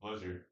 Pleasure.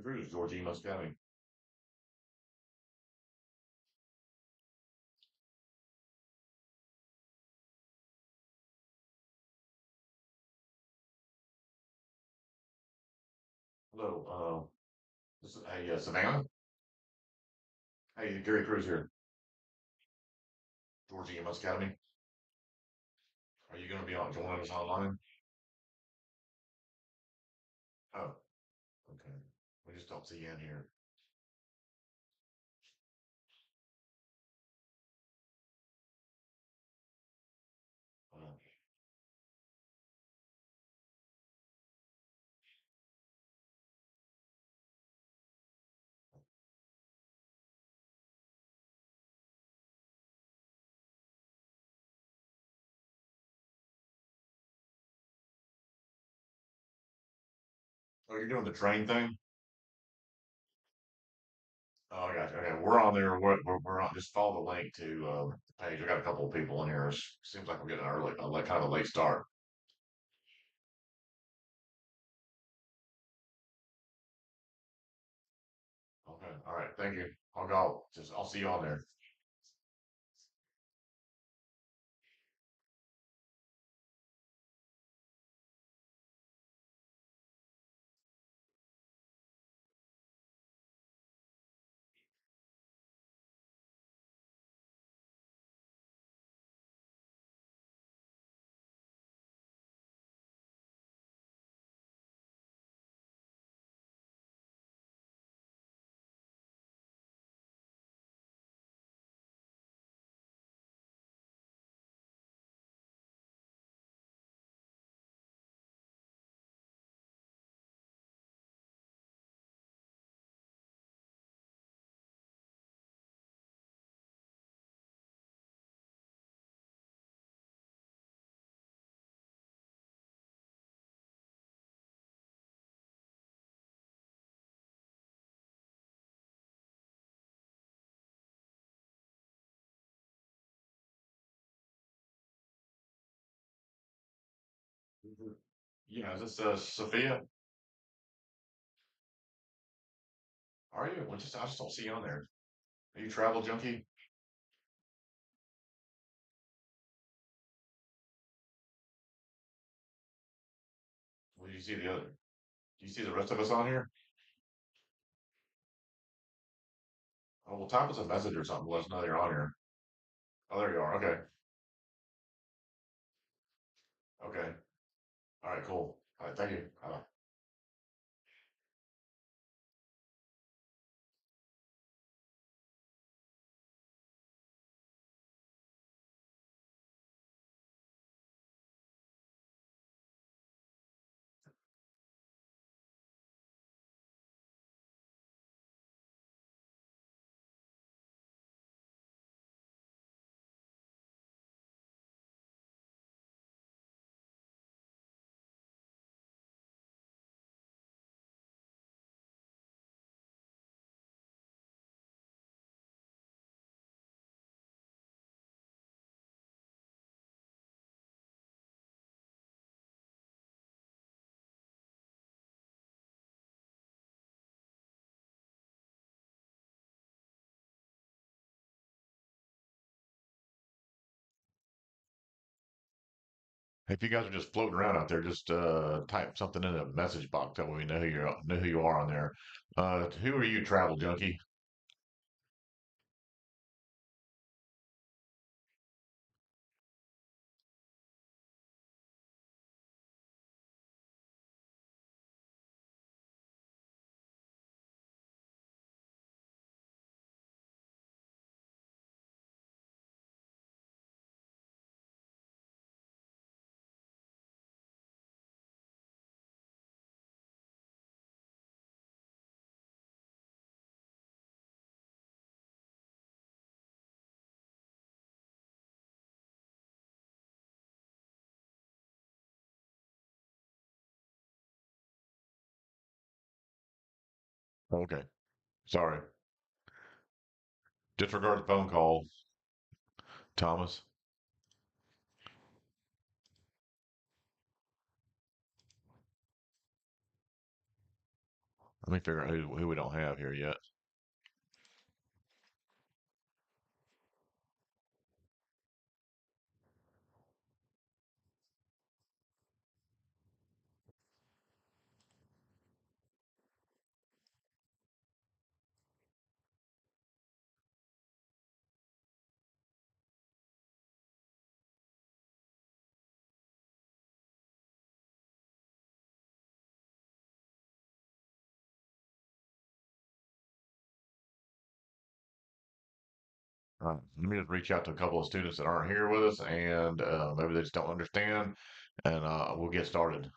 Cruise, George E. Moscone. Hello. This is, hey, Savannah. Hey, Gary Cruz here. George E. Moscone. Are you going to be on joining us online? Oh, okay. We just don't see you in here. Uh, oh, you're doing the train thing? Oh, I got you. Okay, we're on there. We're on. Just follow the link to the page. We got a couple of people in here. Seems like we're getting an early, kind of a late start. Okay. All right. Thank you. I'll go. I'll see you on there. Yeah, is this Sophia? Are you? I just don't see you on there. Are you travel junkie? Well, you see the other? Do you see the rest of us on here? Oh, well, type us a message or something. Let us know you're on here. Oh, there you are. Okay. Okay. All right. Cool. All right. Thank you. If you guys are just floating around out there, just type something in the message box that way we know who you are on there. Who are you, travel junkie? Okay, sorry. Disregard the phone call, Thomas. Let me figure out who we don't have here yet. Let me just reach out to a couple of students that aren't here with us, and maybe they just don't understand, and we'll get started.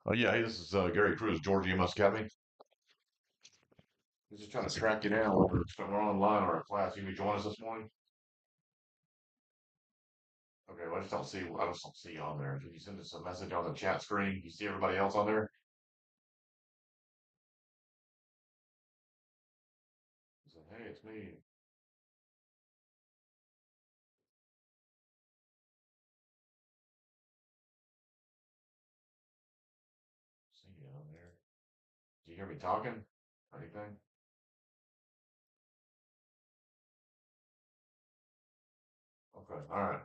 Oh yeah, hey, this is Gary Cruz, Georgia EMS Academy. We're just trying to track you down. We're online or a class. You can join us this morning. Okay, well, I just don't see you on there. Can you send us a message on the chat screen? You see everybody else on there? Say, hey, it's me. See you on there. Do you hear me talking or anything? Okay, all right.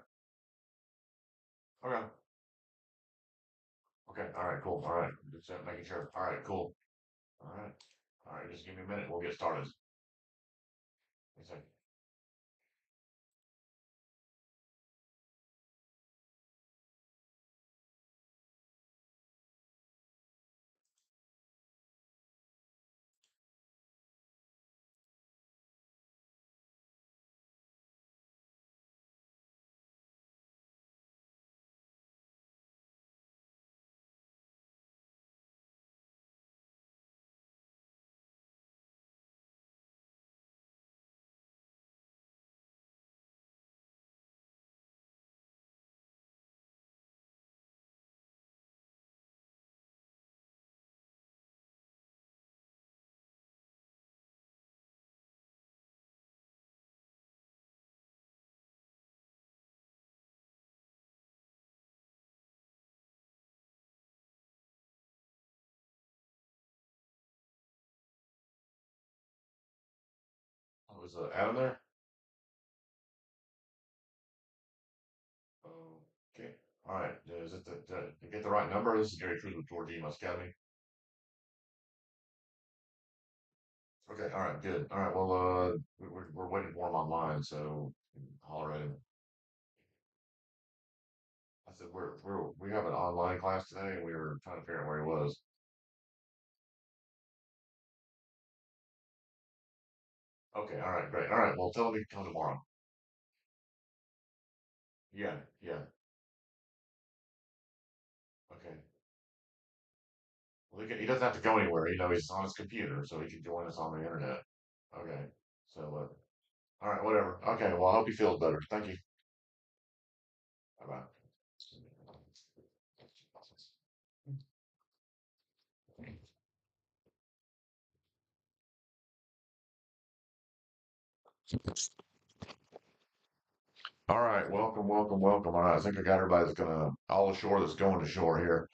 Okay, okay, all right, cool. All right, just making sure. All right, cool. All right, all right. Just give me a minute. We'll get started. One second. Was Adam there? Okay. All right. Is it did I get the right number? This is Gary Cruz with Georgia EMS Academy. Okay. All right. Good. All right. Well, we're waiting for him online, so holler at him. I said we have an online class today, and we were trying to figure out where he was. Okay. All right. Great. All right. Well, tell him he can come tomorrow. Yeah. Yeah. Okay. Well, he doesn't have to go anywhere. You know, he's on his computer, so he can join us on the internet. Okay. So, all right. Whatever. Okay. Well, I hope he feels better. Thank you. Bye bye. All right, welcome, welcome, welcome. All right, I think I got everybody that's gonna all ashore that's going to shore here.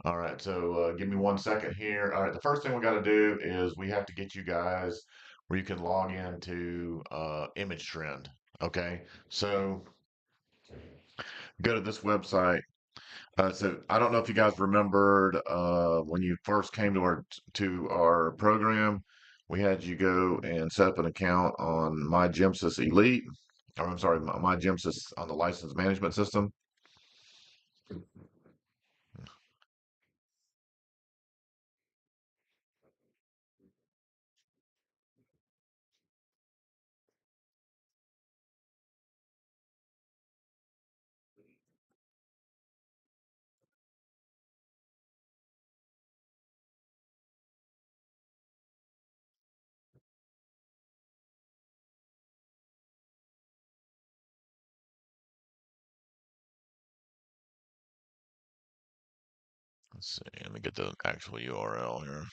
All right, so give me 1 second here. All right, the first thing we got to do is we have to get you guys where you can log into Image Trend. Okay, so go to this website. So I don't know if you guys remembered when you first came to our program, we had you go and set up an account on MyGemsys Elite, or I'm sorry, MyGemsys on the license management system. Let's see. Let me get the actual URL here.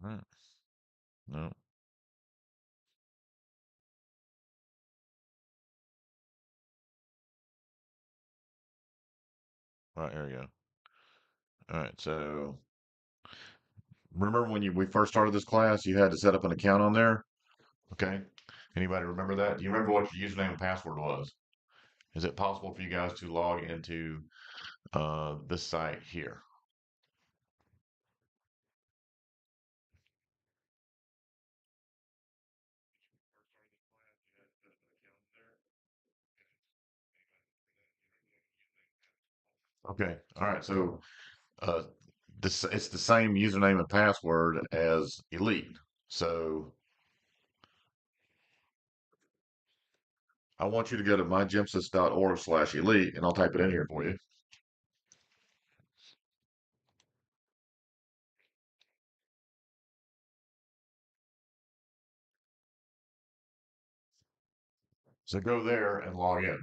Hmm, no, right, here we go. All right, so remember when we first started this class, you had to set up an account on there? Okay. Anybody remember that? Do you remember what your username and password was? Is it possible for you guys to log into this site here? Okay. All right. So uh, this it's the same username and password as Elite. So I want you to go to mygemsys.org/elite, and I'll type it in here for you. So go there and log in.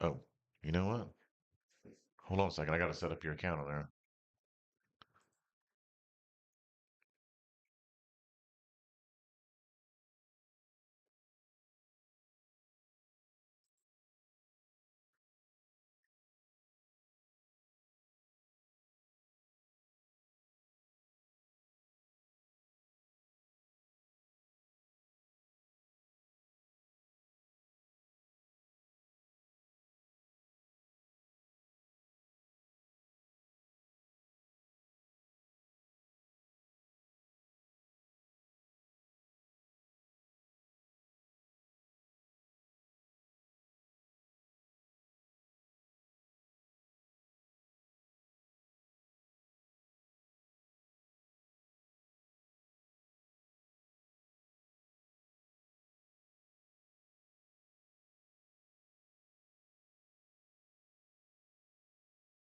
Oh, you know what? Hold on a second. I got to set up your account on there.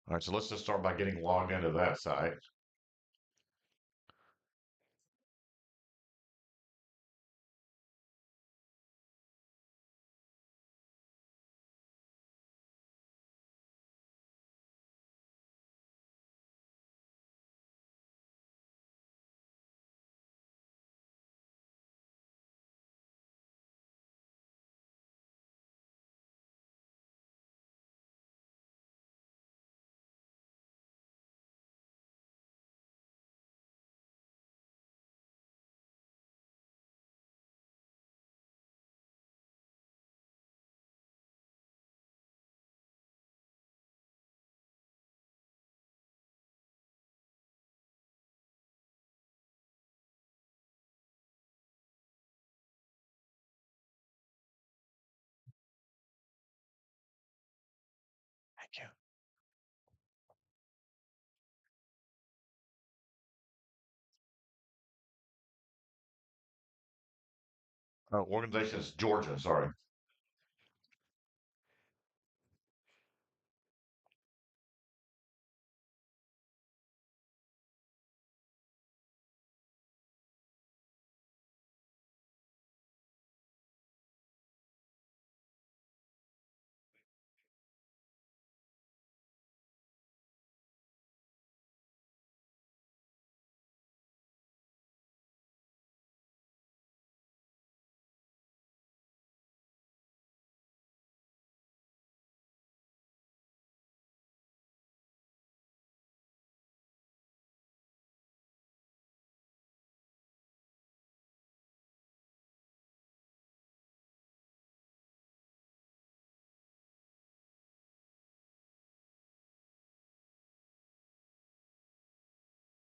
All right. So let's just start by getting logged into that site. Yeah. Organization is Georgia. Sorry.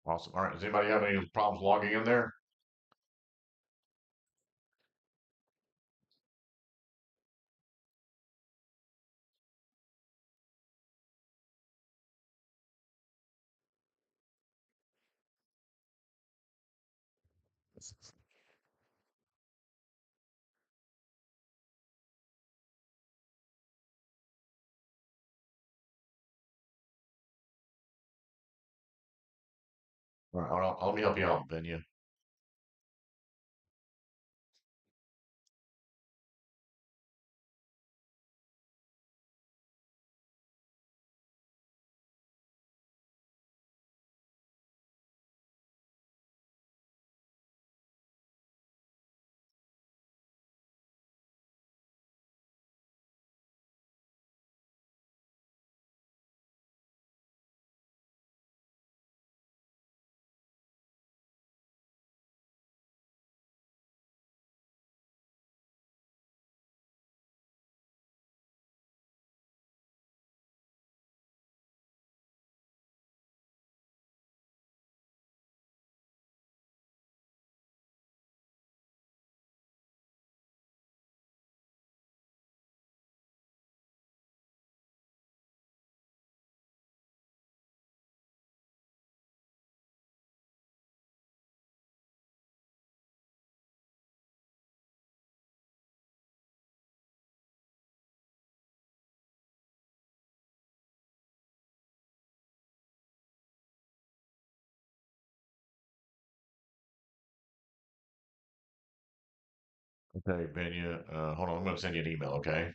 Awesome. All right. Does anybody have any problems logging in there? All right. Let me help you out, Ben. You. Okay, Ben. You. Hold on. I'm going to send you an email. Okay.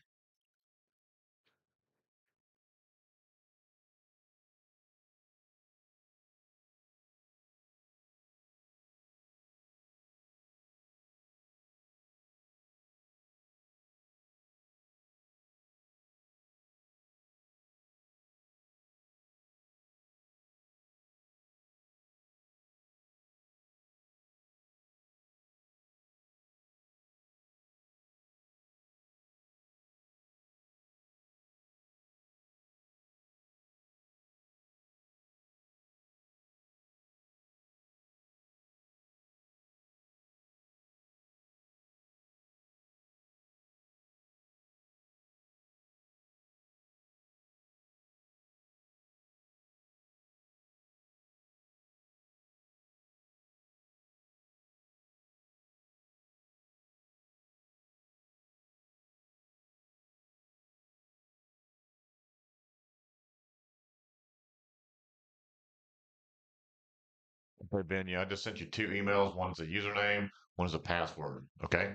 Okay, Ben. Yeah, I just sent you two emails. One's a username. One's a password. Okay.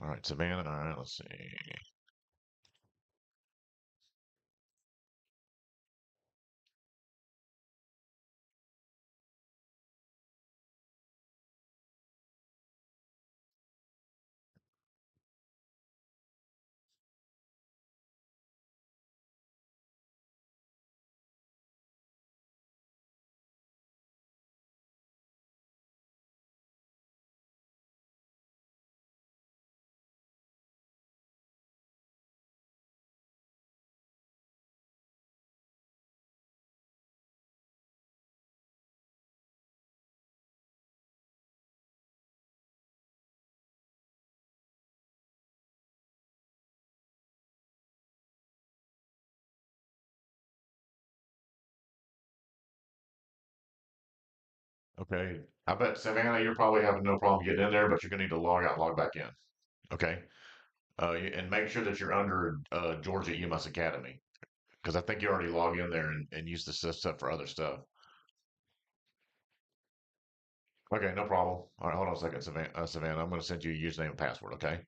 All right, Savannah. All right. Let's see. Okay. I bet Savannah, you're probably having no problem getting in there, but you're gonna need to log out and log back in. Okay. And make sure that you're under Georgia EMS Academy because I think you already log in there and use the system for other stuff. Okay, no problem. All right, hold on a second, Savannah. I'm going to send you a username and password. Okay.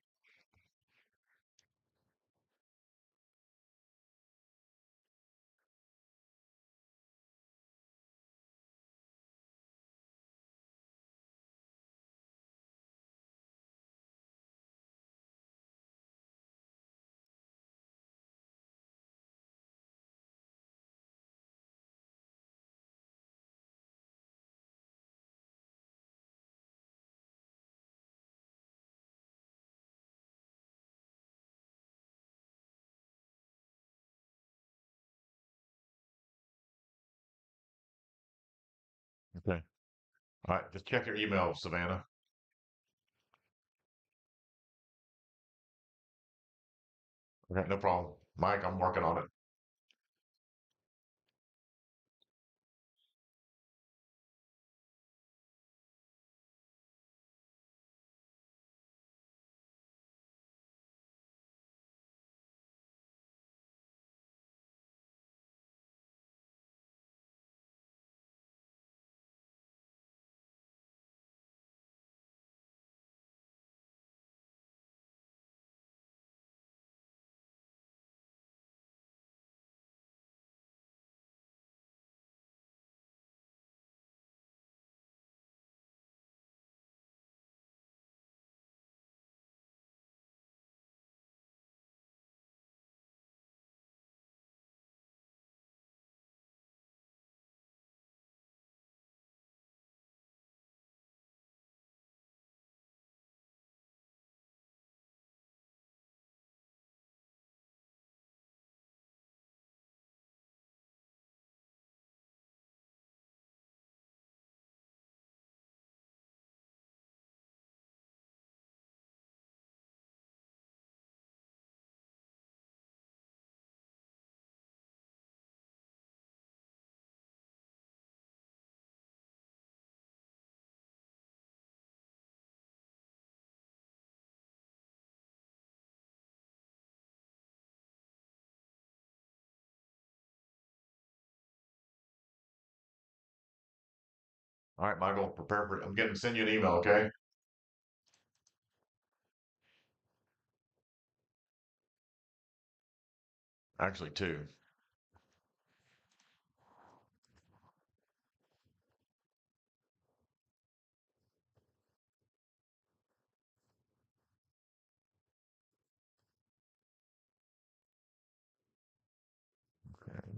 Okay. All right, just check your email, Savannah. Okay, no problem. Mike, I'm working on it. All right, Michael, prepare for it. I'm getting send you an email. Okay. Actually, two.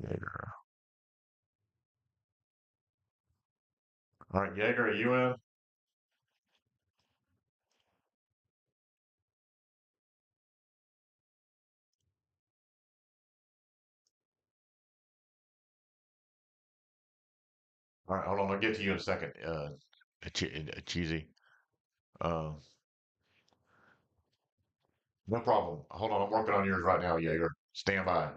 Jaeger. All right, Jaeger, are you in? All right, hold on. I'll get to you in a second. Cheesy. Uh, no problem. Hold on. I'm working on yours right now, Jaeger. Stand by.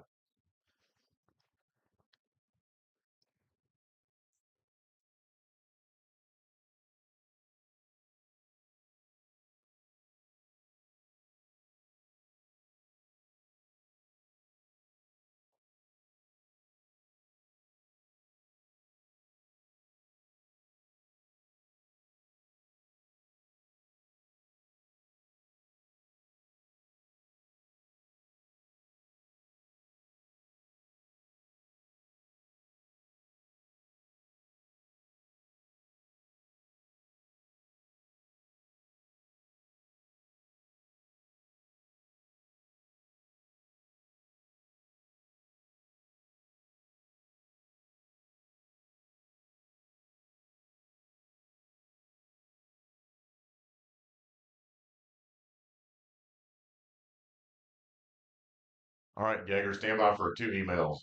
All right, Jaeger, stand by for two emails.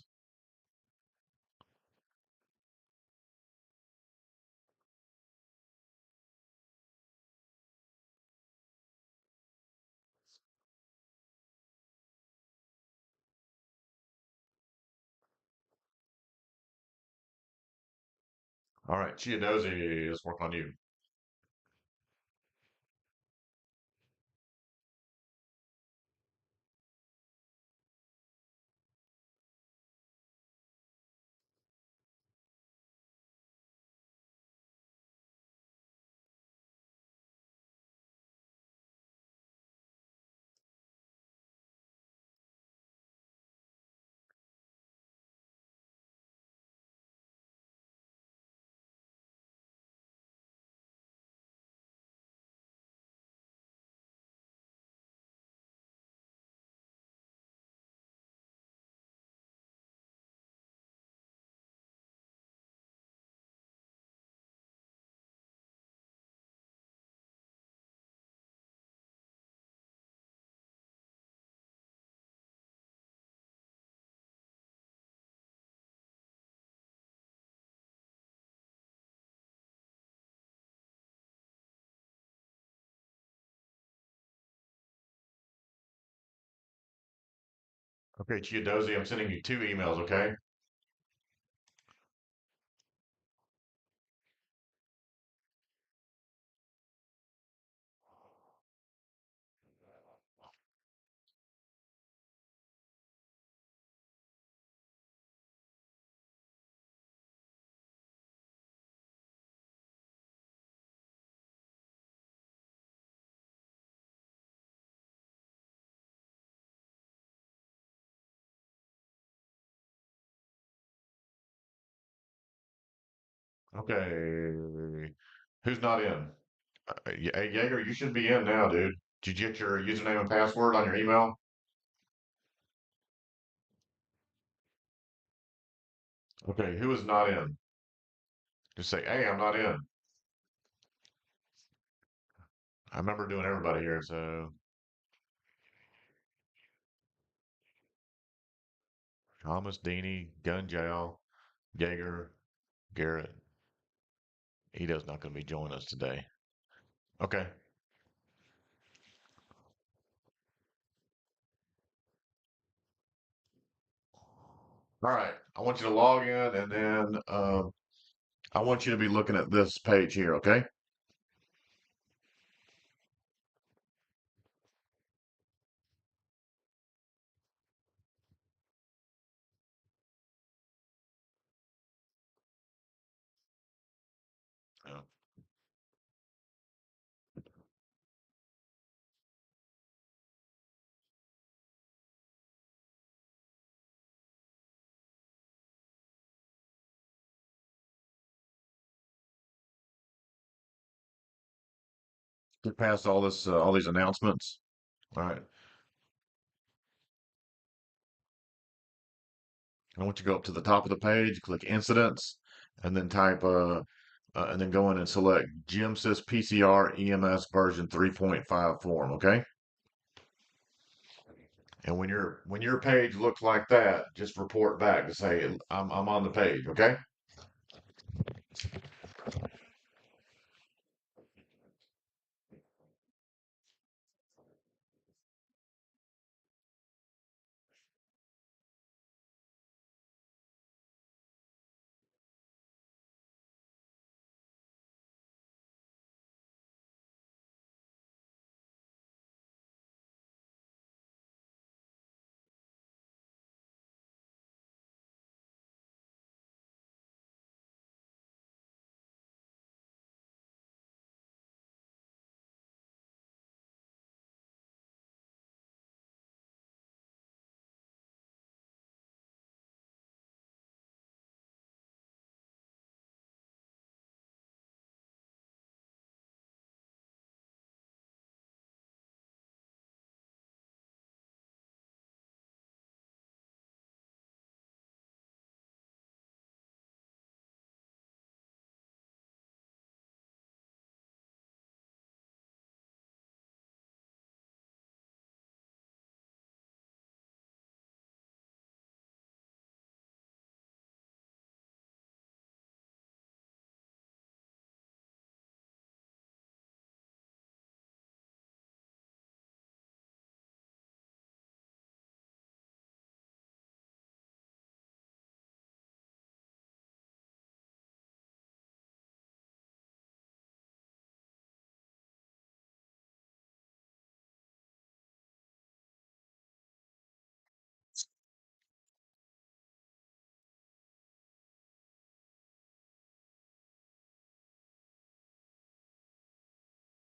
All right, Chiadozi, let's work on you. Okay, Chiadozi, I'm sending you two emails, okay? Okay. Who's not in? Hey, Jaeger, you should be in now, dude. Did you get your username and password on your email? Okay, who is not in? Just say, hey, I'm not in. I remember doing everybody here, so Thomas, Deanie, Gunjal, Jaeger, Garrett. Ito's not going to be joining us today. Okay. All right. I want you to log in and then I want you to be looking at this page here, okay? Yeah. Get past all this, all these announcements. All right. I want you to go up to the top of the page, click incidents, and then type and then go in and select GEMSYS PCR EMS version 3.5 form. Okay. And when your page looks like that, just report back to say I'm on the page. Okay.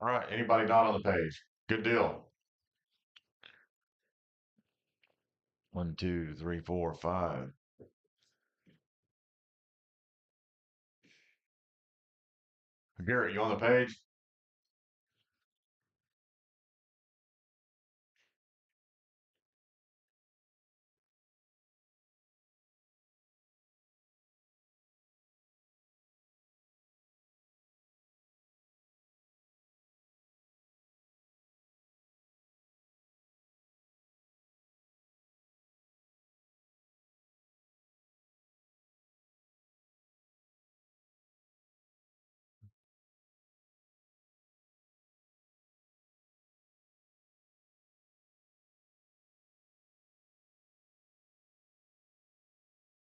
All right, anybody not on the page? Good deal. 1, 2, 3, 4, 5. Garrett, you on the page?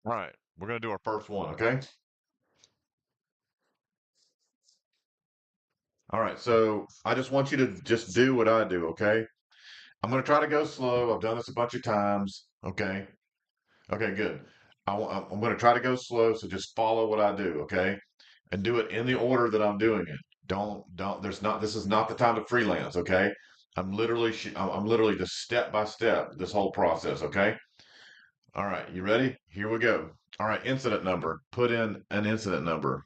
All right, we're gonna do our first one, okay? All right, so I just want you to just do what I do, okay? I'm gonna try to go slow. I've done this a bunch of times, okay? Okay, good. I'm gonna try to go slow, so just follow what I do, okay? And do it in the order that I'm doing it. Don't. This is not the time to freelance, okay? I'm literally just step by step this whole process, okay? All right, you ready? Here we go. All right, incident number. Put in an incident number.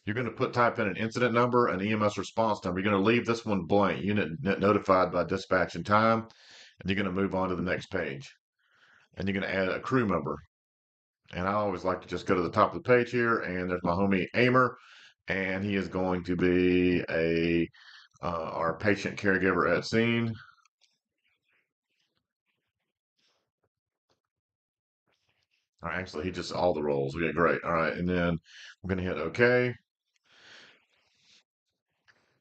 You're going to type in an incident number, an EMS response number. You're going to leave this one blank. Unit notified by dispatch and time, and you're going to move on to the next page. And you're going to add a crew member. And I always like to just go to the top of the page here, and there's my homie Aimer, and he is going to be our patient caregiver at scene. Actually, he just all the roles. Okay, great. All right, and then we're going to hit OK.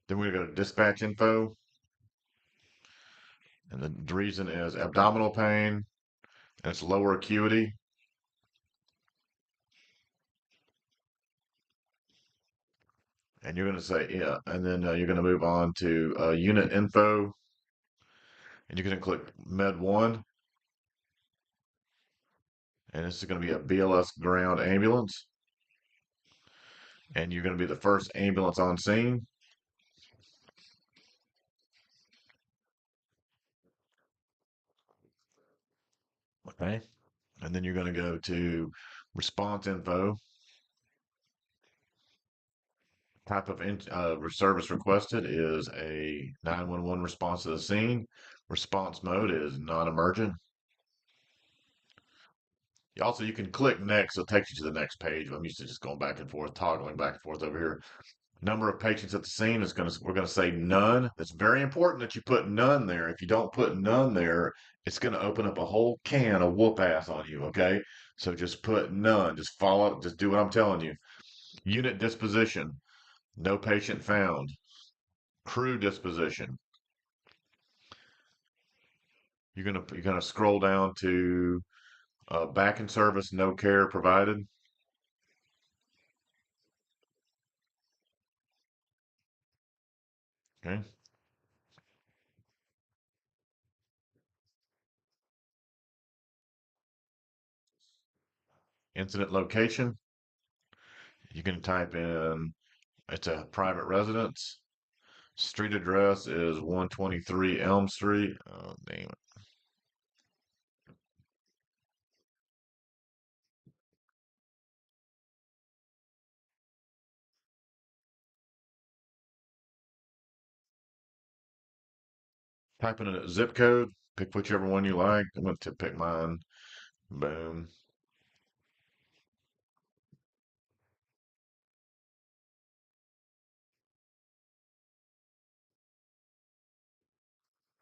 Then we're going to go to dispatch info, and the reason is abdominal pain, and it's lower acuity. And you're going to say, yeah, and then you're going to move on to unit info, and you're going to click Med 1, and this is going to be a BLS ground ambulance, and you're going to be the first ambulance on scene. Okay. And then you're going to go to response info, type of service requested is a 911 response to the scene. Response mode is non-emergent. Also, you can click next, so it takes you to the next page. I'm used to just going back and forth, toggling back and forth over here. Number of patients at the scene is we're going to say none. It's very important that you put none there. If you don't put none there, it's going to open up a whole can of whoop ass on you. Okay. So just put none. Just follow, just do what I'm telling you. Unit disposition, no patient found. Crew disposition. You're gonna scroll down to back in service, no care provided. Okay. Incident location. You can type in it's a private residence. Street address is 123 Elm Street. Oh, damn it. Type in a zip code. Pick whichever one you like. I'm going to pick mine. Boom.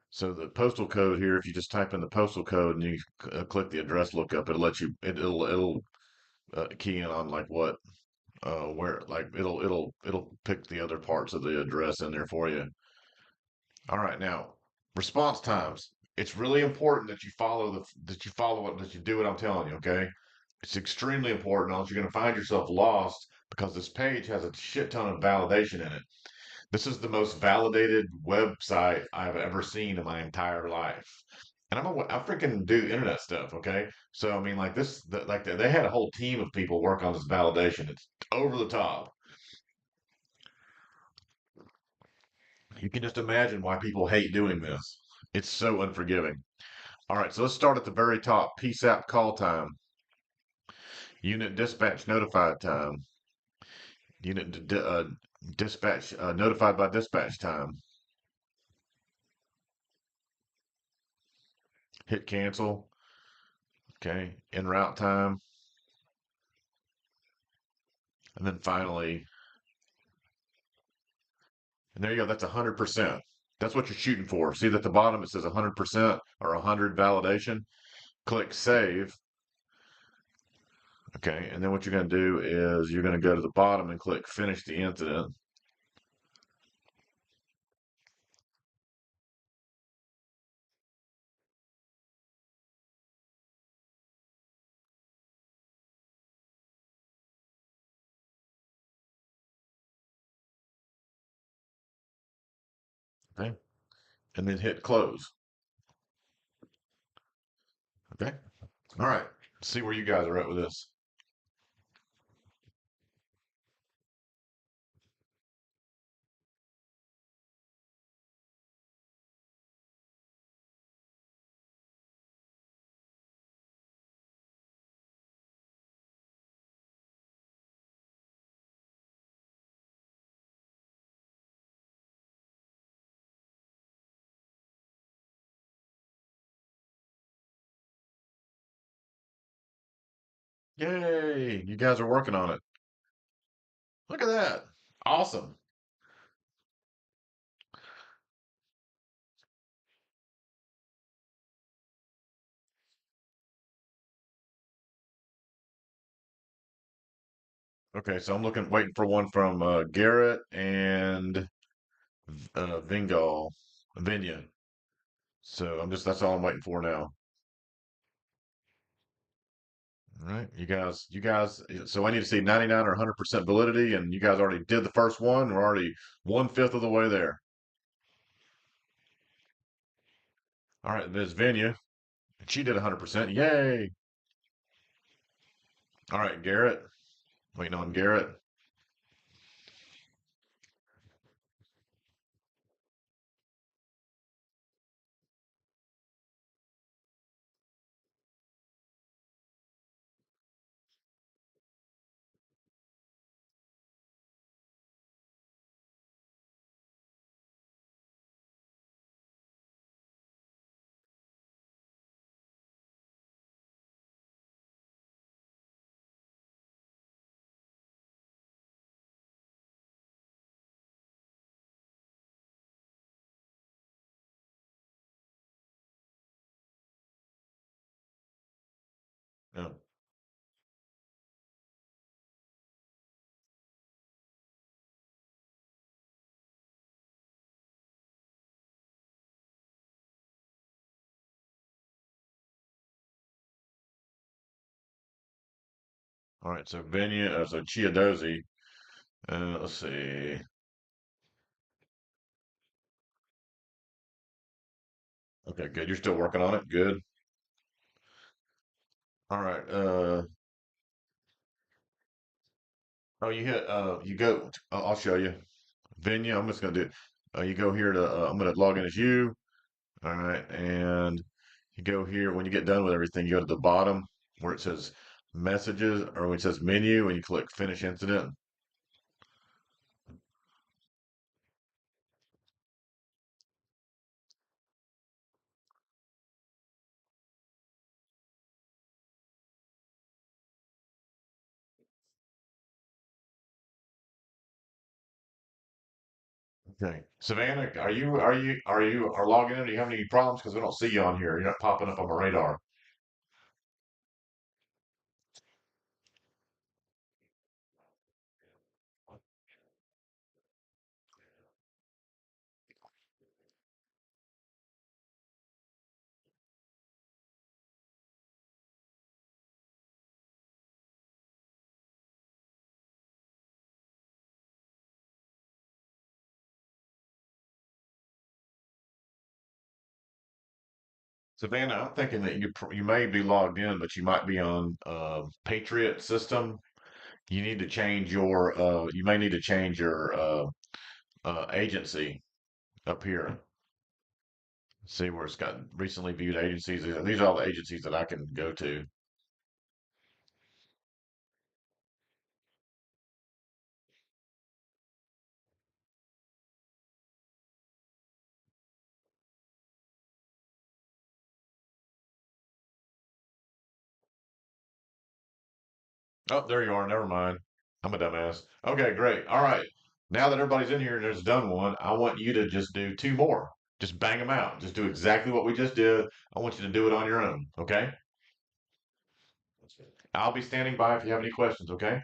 So the postal code here, if you just type in the postal code and you click the address lookup, it'll let you, it'll key in on like what, where, like it'll pick the other parts of the address in there for you. All right, now response times. It's really important that you follow that you do what I'm telling you. Okay, it's extremely important, else you're going to find yourself lost because this page has a shit ton of validation in it. This is the most validated website I've ever seen in my entire life. And I freaking do internet stuff, okay? So I mean, like they had a whole team of people work on this validation. It's over the top. You can just imagine why people hate doing this. It's so unforgiving. All right, so let's start at the very top. PSAP call time, unit dispatch notified time, dispatch notified by dispatch time. Hit cancel. Okay, en route time, and then finally, and there you go. That's 100%. That's what you're shooting for. See that at the bottom it says 100% or 100 validation. Click save. Okay, and then what you're going to do is you're going to go to the bottom and click finish the incident. Okay, and then hit close. Okay, all right. Let's see where you guys are at with this. Yay! You guys are working on it. Look at that. Awesome. Okay, so I'm waiting for one from Garrett and Vingal, Vinya. So that's all I'm waiting for now. All right, so I need to see 99 or 100% validity, and you guys already did the first one. We're already 1/5 of the way there. All right, there's Vinya. She did 100%. Yay! All right, Garrett. Waiting on Garrett. Yeah. All right, so so Chiadozi. Let's see. Okay, good. You're still working on it. Good. All right. Oh, you go. I'll show you. Vinya, I'm just gonna do. You go here to. I'm gonna log in as you. All right, and you go here when you get done with everything. You go to the bottom where it says messages, or when it says menu, and you click finish incident. Okay, Savannah, are logging in? Do you have any problems? Because we don't see you on here. You're not popping up on my radar. Savannah, I'm thinking that you may be logged in, but you might be on Patriot system. You need to change your you may need to change your agency up here. See where it's got recently viewed agencies. These are all the agencies that I can go to. Oh, there you are. Never mind. I'm a dumbass. Okay, great. All right. Now that everybody's in here and has done one, I want you to just do two more. Just bang them out. Just do exactly what we just did. I want you to do it on your own. Okay? I'll be standing by if you have any questions. Okay?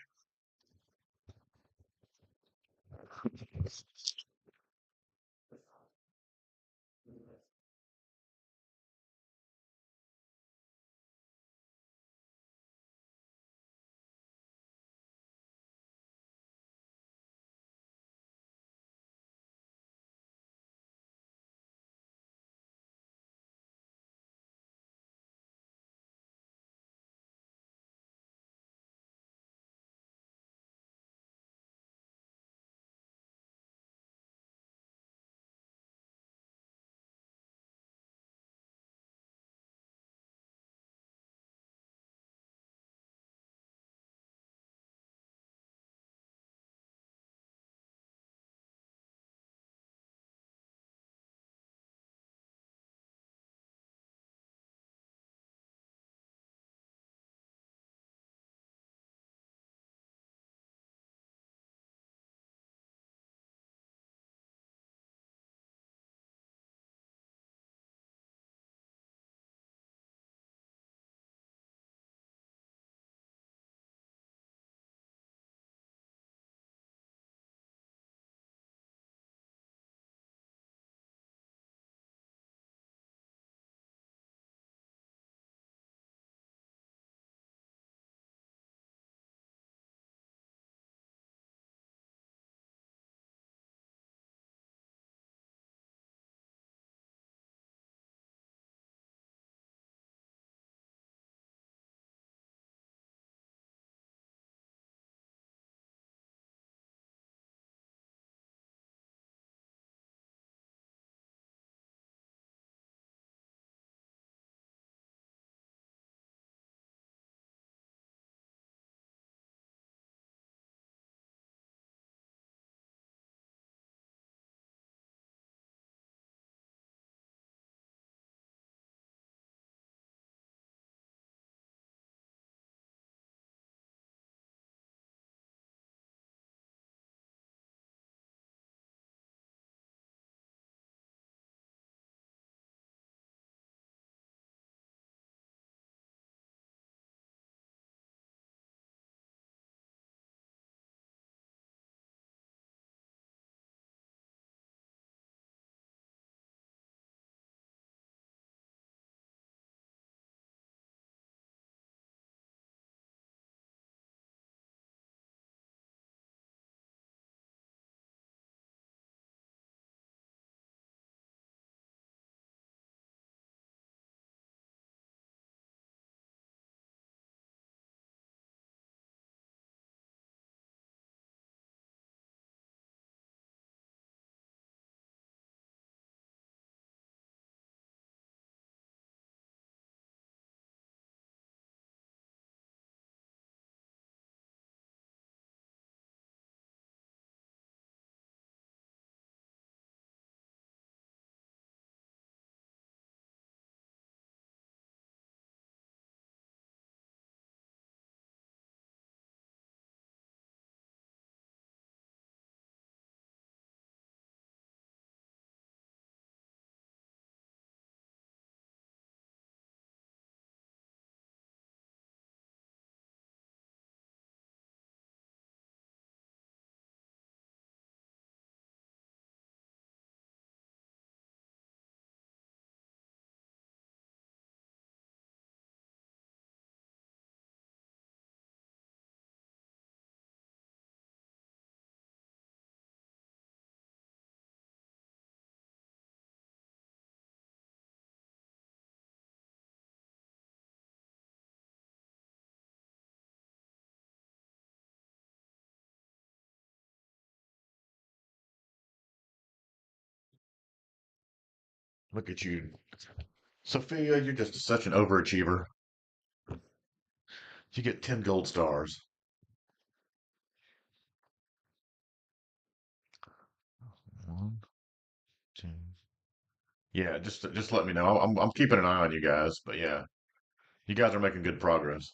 Look at you, Sophia. You're just such an overachiever. You get 10 gold stars. One, two. Yeah, just let me know. I'm keeping an eye on you guys, but yeah, you guys are making good progress.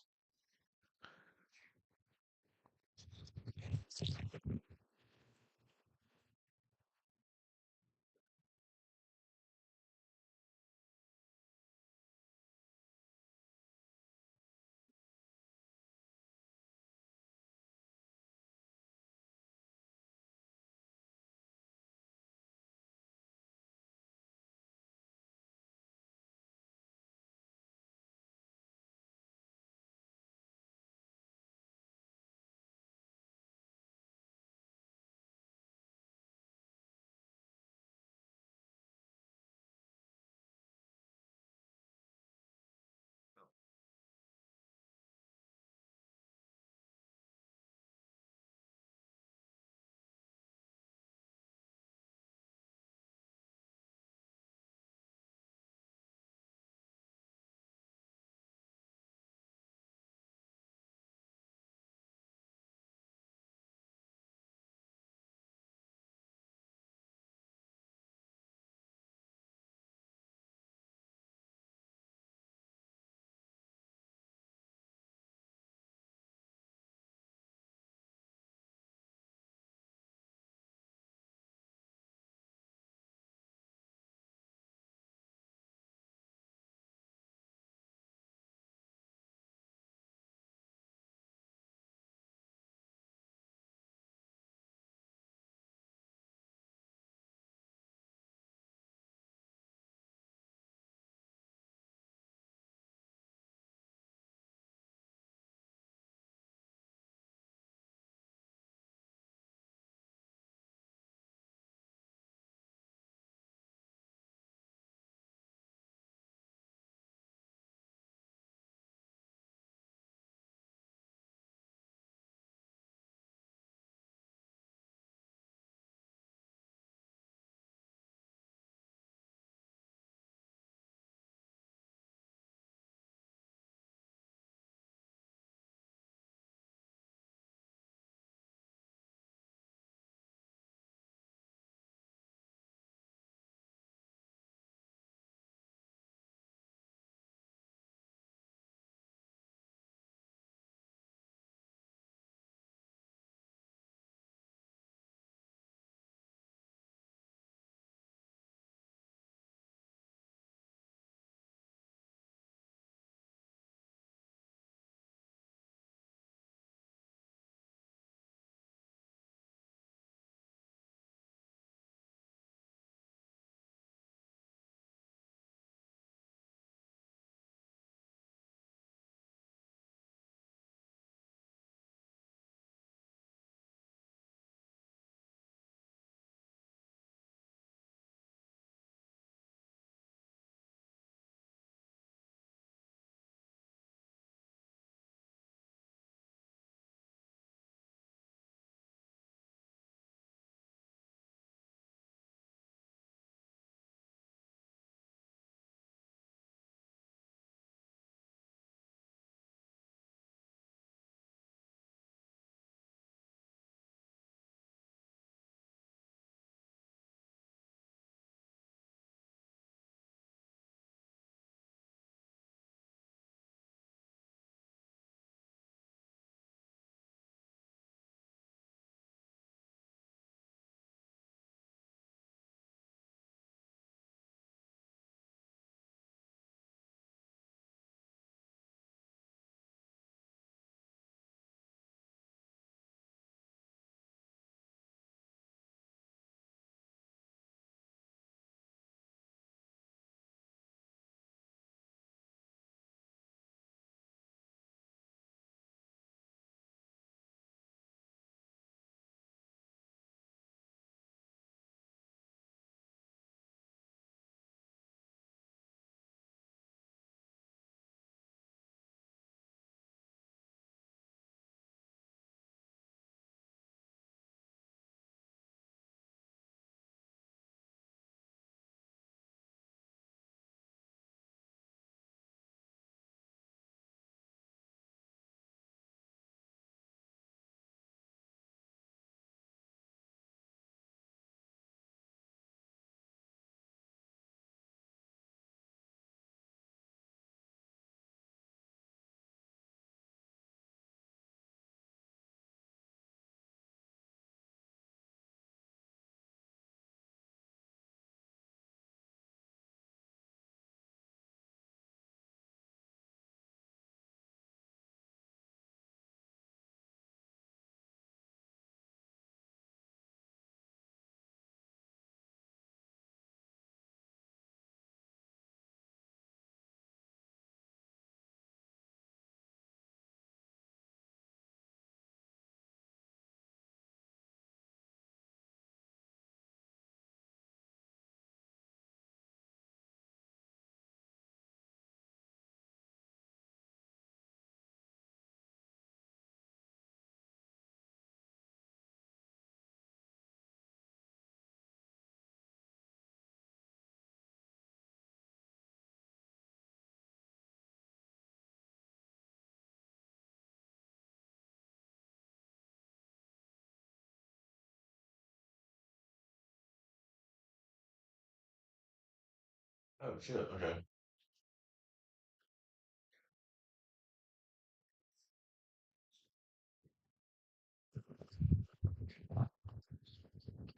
shit. Okay.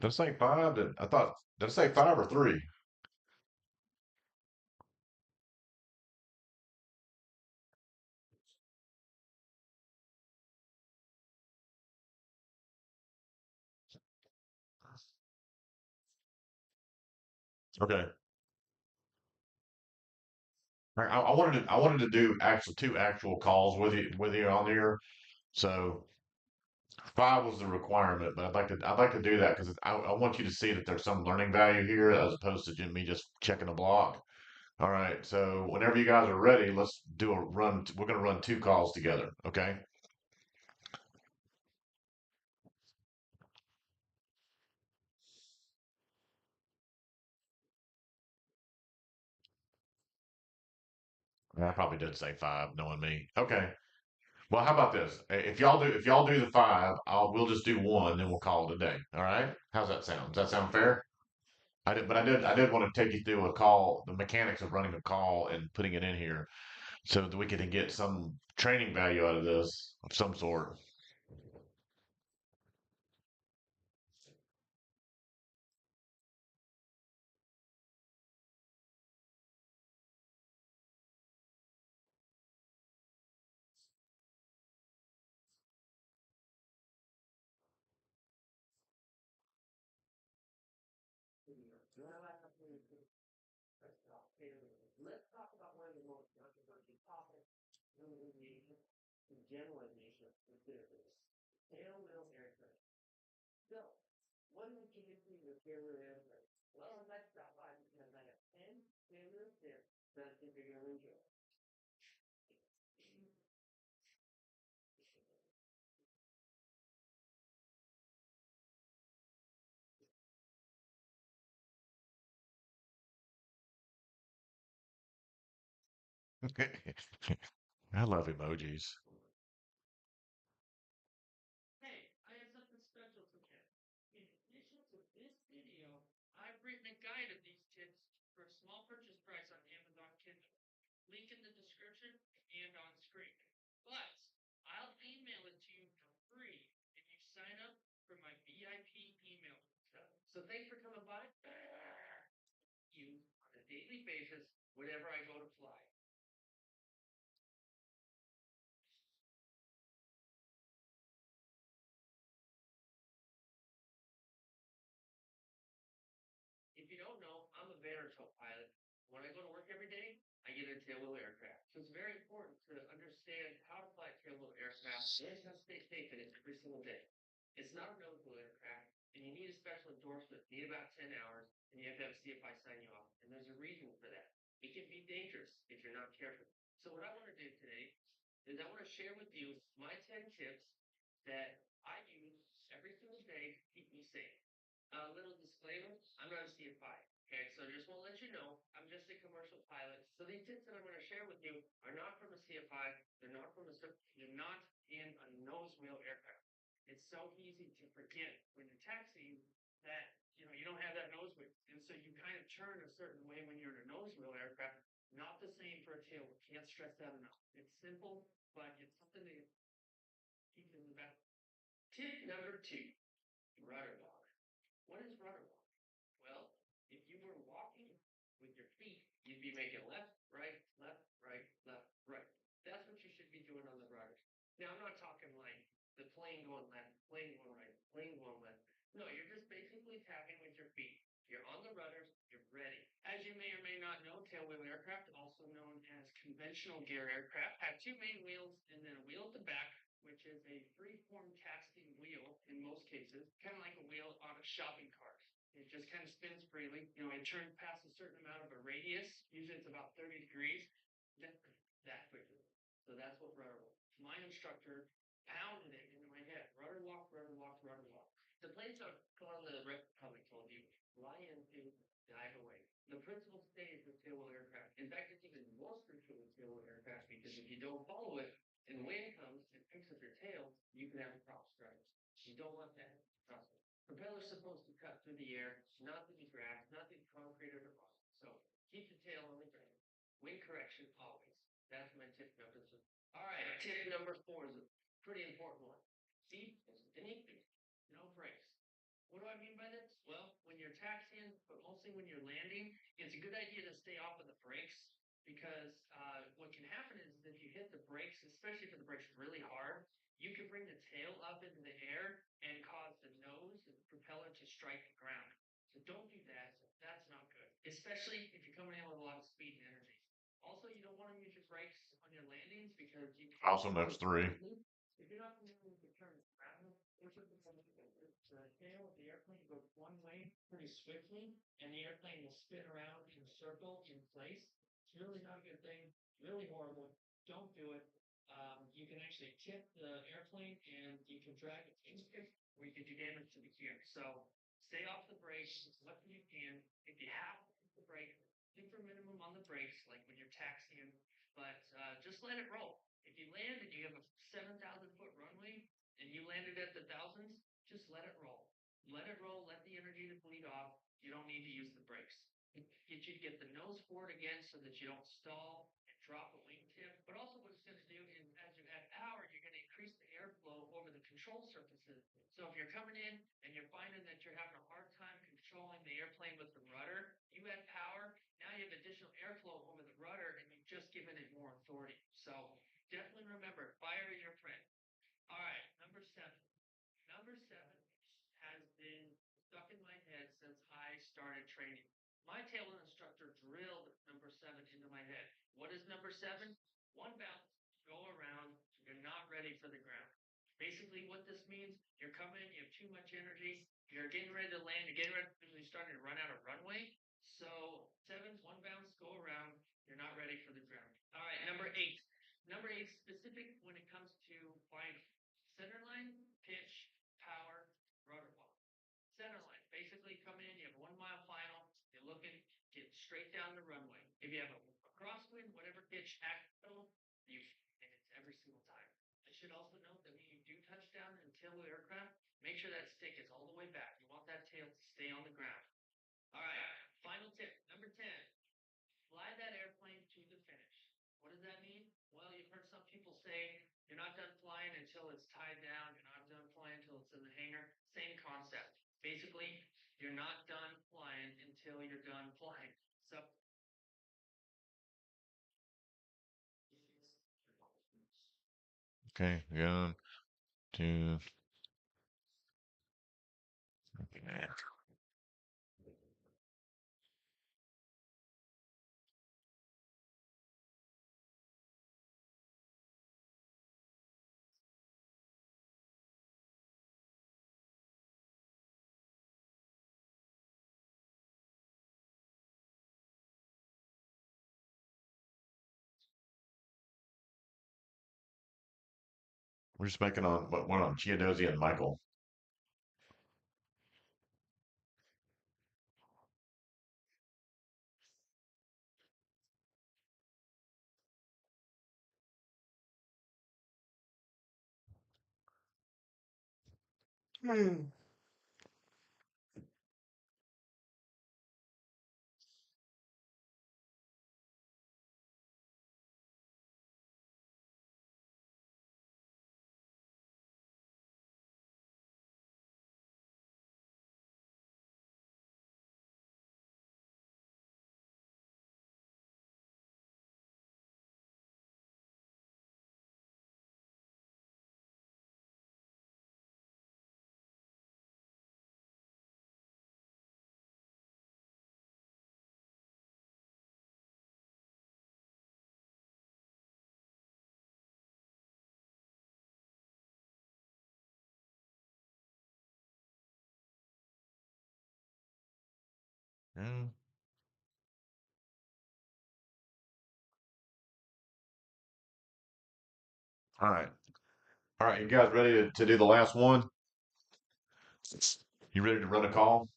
Did I say five? I thought, did I say five or three? Okay. I wanted to do actual two actual calls with you on here. So five was the requirement, but I'd like to do that because I want you to see that there's some learning value here as opposed to me just checking a block. All right. So whenever you guys are ready, let's do a run. We're gonna run two calls together. Okay. I probably did say five, knowing me. Okay. Well, how about this? If y'all do the five, we'll just do one, then we'll call it a day. All right? How's that sound? Does that sound fair? I did want to take you through a call, the mechanics of running a call and putting it in here, so that we can get some training value out of this of some sort. I love emojis. Wing correction always. That's my tip number two. All right, tip number four is a pretty important one. See, no brakes. What do I mean by this? Well, when you're taxiing, but mostly when you're landing, it's a good idea to stay off of the brakes because what can happen is if you hit the brakes, especially if the brakes really hard, you can bring the tail up into the air and cause the nose of the propeller to strike the ground. So don't do that. That's not good, especially if you're coming in with a lot of speed and energy. Also, you don't want to use your brakes on your landings because you can. Also knows three. If you're not going to turn around, the tail of the airplane goes one way pretty swiftly, and the airplane will spin around in a circle in place. It's really not a good thing. Really horrible. Don't do it. You can actually tip the airplane, and you can drag it into it, or you can do damage to the gear. So stay off the brakes as much as you can. If you have the brake, super minimum on the brakes, like when you're taxiing, but just let it roll. If you land and you have a 7,000-foot runway and you landed at the thousands, just let it roll. Let it roll. Let the energy to bleed off. You don't need to use the brakes. Get you to get the nose forward again so that you don't stall and drop a wingtip. But also, what it's going to do is, as you add power, you're going to increase the airflow over the control surfaces. So if you're coming in and you're finding that you're having a hard time controlling the airplane with the rudder, you add power. Now you have additional airflow over the rudder, and you've just given it more authority. So definitely remember, fire is your friend. All right, number seven. Number seven has been stuck in my head since I started training. My tail instructor drilled number seven into my head. What is number seven? One bounce, go around, you're not ready for the ground. Basically, what this means, you're coming, you have too much energy, you're getting ready to land, you're starting to run out of runway. So, seven's one bounce, go around, you're not ready for the ground. All right, number eight. Number eight specific when it comes to flying center line, pitch, power, rotor ball. Center line. Basically, come in, you have 1 mile final, you're looking, get straight down the runway. If you have a crosswind, whatever pitch, act you and it's every single time. I should also note that when you do touch down and tail the aircraft, make sure that stick is all the way back. You want that tail to stay on the ground. All right, final tip, number 10. Fly that airplane to the finish. What does that mean? Well, you've heard some people say you're not done flying until it's tied down. You're not done flying until it's in the hangar. Same concept. Basically, you're not done flying until you're done flying. So, Okay, one, two. Okay. We're just making on what one on Giadozi and Michael. Yeah. All right. All right, you guys ready to do the last one? You ready to run a call?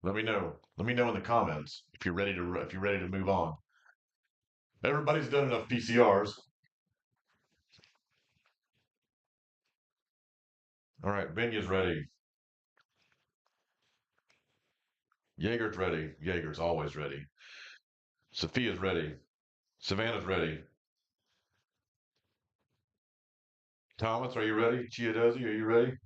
Let me know. Let me know in the comments if you're ready to move on. Everybody's done enough PCRs. All right, Benya's ready. Jaeger's ready. Jaeger's always ready. Sophia's ready. Savannah's ready. Thomas, are you ready? Chiadozi, are you ready?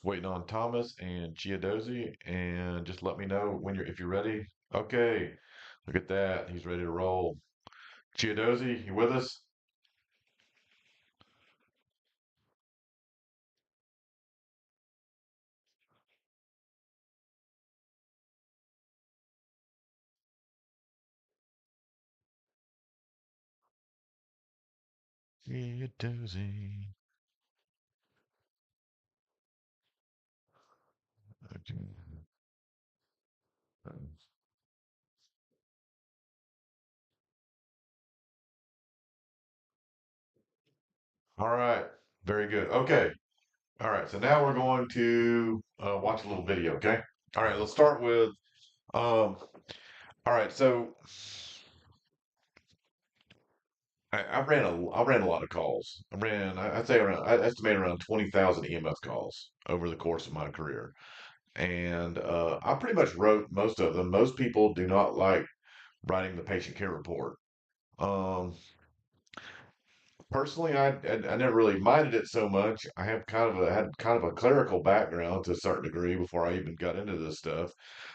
Waiting on Thomas and Chiadozi, and just let me know when you're if you're ready. Okay, look at that. He's ready to roll. Chiadozi, you with us? Chiadozi. All right, very good. Okay, all right. So now we're going to watch a little video. Okay. All right. Let's start with. All right. So I ran a lot of calls. I'd say around I estimate around 20,000 EMS calls over the course of my career, and I pretty much wrote most of them. Most people do not like writing the patient care report. Um, Personally, I never really minded it so much. I have had kind of a clerical background to a certain degree before I even got into this stuff.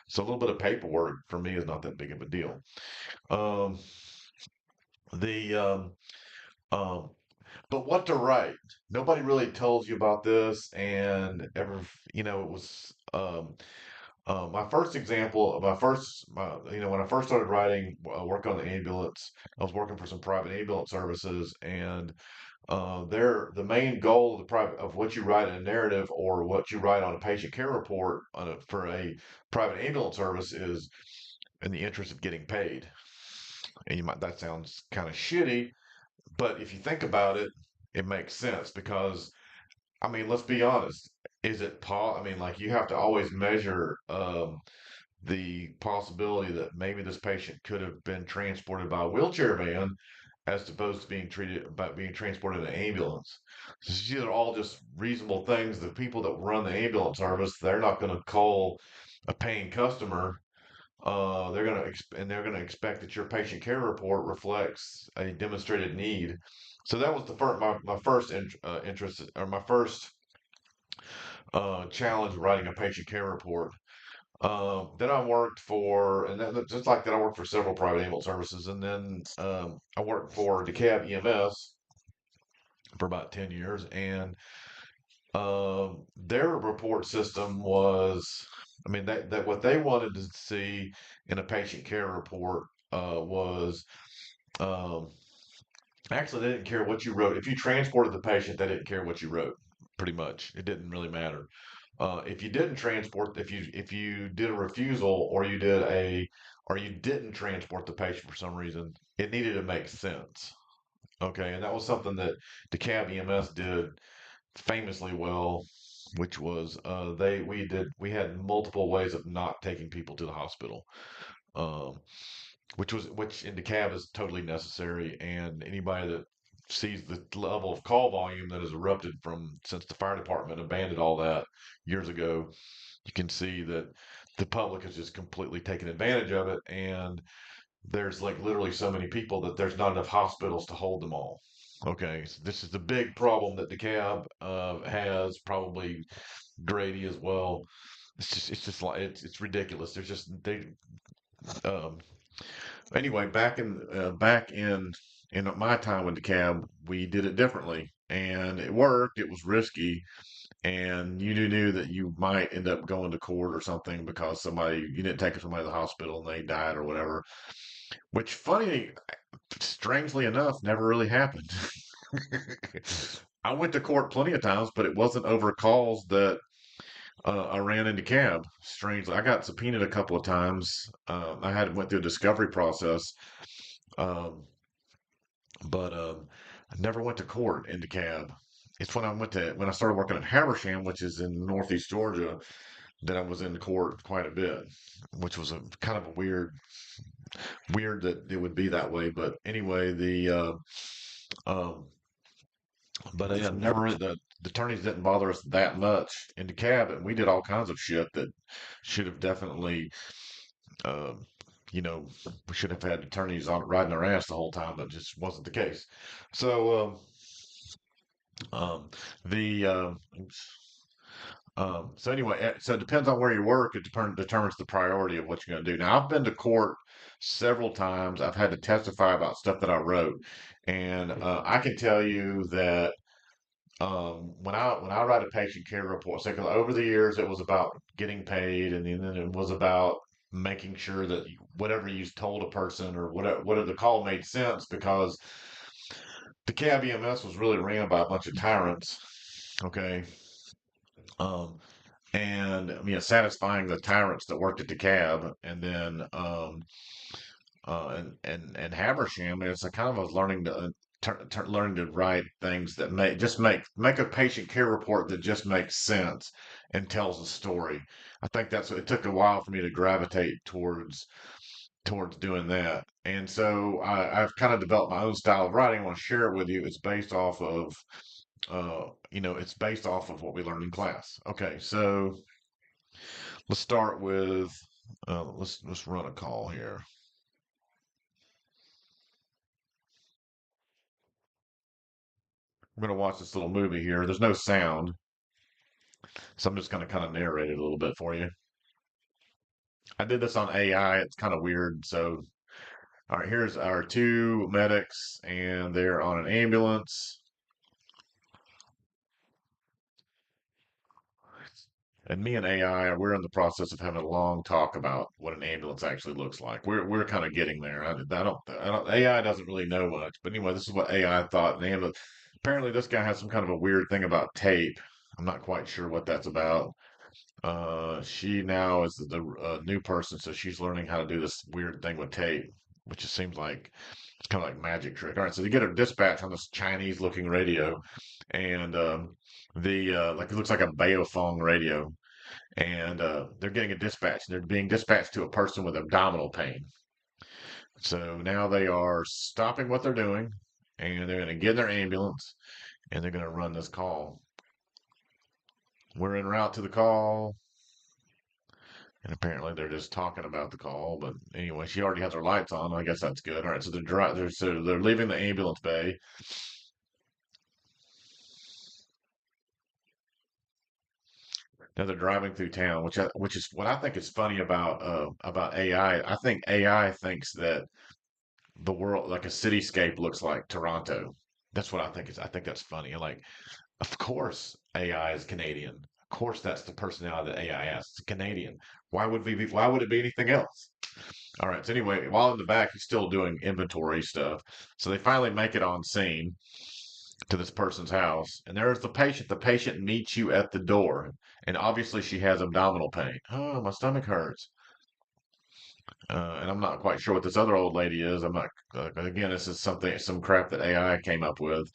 So a little bit of paperwork for me is not that big of a deal. Um, the um, but what to write? Nobody really tells you about this, and it was my first example, when I first started writing work on the ambulance, I was working for some private ambulance services, and the main goal of the private of what you write in a narrative or what you write on a patient care report for a private ambulance service is in the interest of getting paid. And that sounds kind of shitty, but if you think about it, it makes sense because I mean, let's be honest. Is it I mean, like you have to always measure the possibility that maybe this patient could have been transported by a wheelchair van as opposed to being transported in an ambulance. So these are all just reasonable things. The people that run the ambulance service, they're not going to call a paying customer. They're going to expect that your patient care report reflects a demonstrated need. So that was my first interest or my first challenge writing a patient care report. Then I worked for, and then just like that, I worked for several private ambulance services, and then I worked for DeKalb EMS for about 10 years, and their report system was, I mean, that what they wanted to see in a patient care report was um, actually they didn't care what you wrote. If you transported the patient, they didn't care what you wrote. Pretty much, it didn't really matter. If you didn't transport, if you did a refusal or you didn't transport the patient for some reason, it needed to make sense. Okay, and that was something that DeKalb EMS did famously well, which was we had multiple ways of not taking people to the hospital, um, which in DeKalb is totally necessary, and anybody that sees the level of call volume that has erupted from since the fire department abandoned all that years ago, you can see that the public has just completely taken advantage of it, and there's like literally so many people that there's not enough hospitals to hold them all. Okay, so this is the big problem that DeKalb has, probably Grady as well. It's just like it's ridiculous. There's just they um anyway back in my time with DeKalb, we did it differently, and it worked. It was risky, and you knew that you might end up going to court or something because you didn't take somebody to the hospital and they died or whatever. Which, strangely enough, never really happened. I went to court plenty of times, but it wasn't over calls that I ran into cab. Strangely, I got subpoenaed a couple of times. I had went through a discovery process, um, but I never went to court in DeKalb. It's when I started working at Habersham, which is in Northeast Georgia, that I was in court quite a bit, which was a kind of a weird that it would be that way. But anyway, um, but yeah, never the attorneys didn't bother us that much in DeKalb, and we did all kinds of shit that should have definitely, um, you know, we should have had attorneys on riding our ass the whole time, but just wasn't the case. So, the oops. So anyway, so it depends on where you work. It determines the priority of what you're going to do. Now, I've been to court several times. I've had to testify about stuff that I wrote, and I can tell you that when I write a patient care report, so 'cause over the years it was about getting paid, and then it was about making sure that whatever you told a person or whatever the call made sense because the CAB EMS was really ran by a bunch of tyrants. Okay. Um, and I mean, satisfying the tyrants that worked at the cab, and then and Habersham is a kind of a learning to learning to write things that make a patient care report that just makes sense and tells a story. I think that's it took a while for me to gravitate towards doing that, and so I've kind of developed my own style of writing. I want to share it with you. It's based off of it's based off of what we learned in class. Okay, so let's start with let's run a call here. We're gonna watch this little movie here. There's no sound, so I'm just gonna kind of narrate it a little bit for you. I did this on AI. It's kind of weird. So, all right, here's our two medics, and they're on an ambulance. And me and AI, we're in the process of having a long talk about what an ambulance actually looks like. We're kind of getting there. I don't. AI doesn't really know much, but anyway, this is what AI thought an ambulance. Apparently, this guy has some kind of a weird thing about tape. I'm not quite sure what that's about. She now is the new person, so she's learning how to do this weird thing with tape, which just seems like it's kind of like magic trick. All right, so they get a dispatch on this Chinese-looking radio, and the like it looks like a Baofeng radio, and they're getting a dispatch. They're being dispatched to a person with abdominal pain. So now they are stopping what they're doing, and they're going to get in their ambulance, and they're going to run this call. We're en route to the call. And apparently they're just talking about the call. But anyway, she already has her lights on. I guess that's good. All right, so they're leaving the ambulance bay. Now they're driving through town, which is what I think is funny about AI. I think AI thinks that the world like a cityscape looks like Toronto. That's what I think is. I think that's funny. Like, of course AI is Canadian. Of course that's the personality that AI has. It's Canadian. Why would it be anything else? All right. So anyway, while in the back, he's still doing inventory stuff. So they finally make it on scene to this person's house, and there's the patient. The patient meets you at the door, and obviously she has abdominal pain. Oh, my stomach hurts. And I'm not quite sure what this other old lady is. I'm not. Again, this is some crap that AI came up with.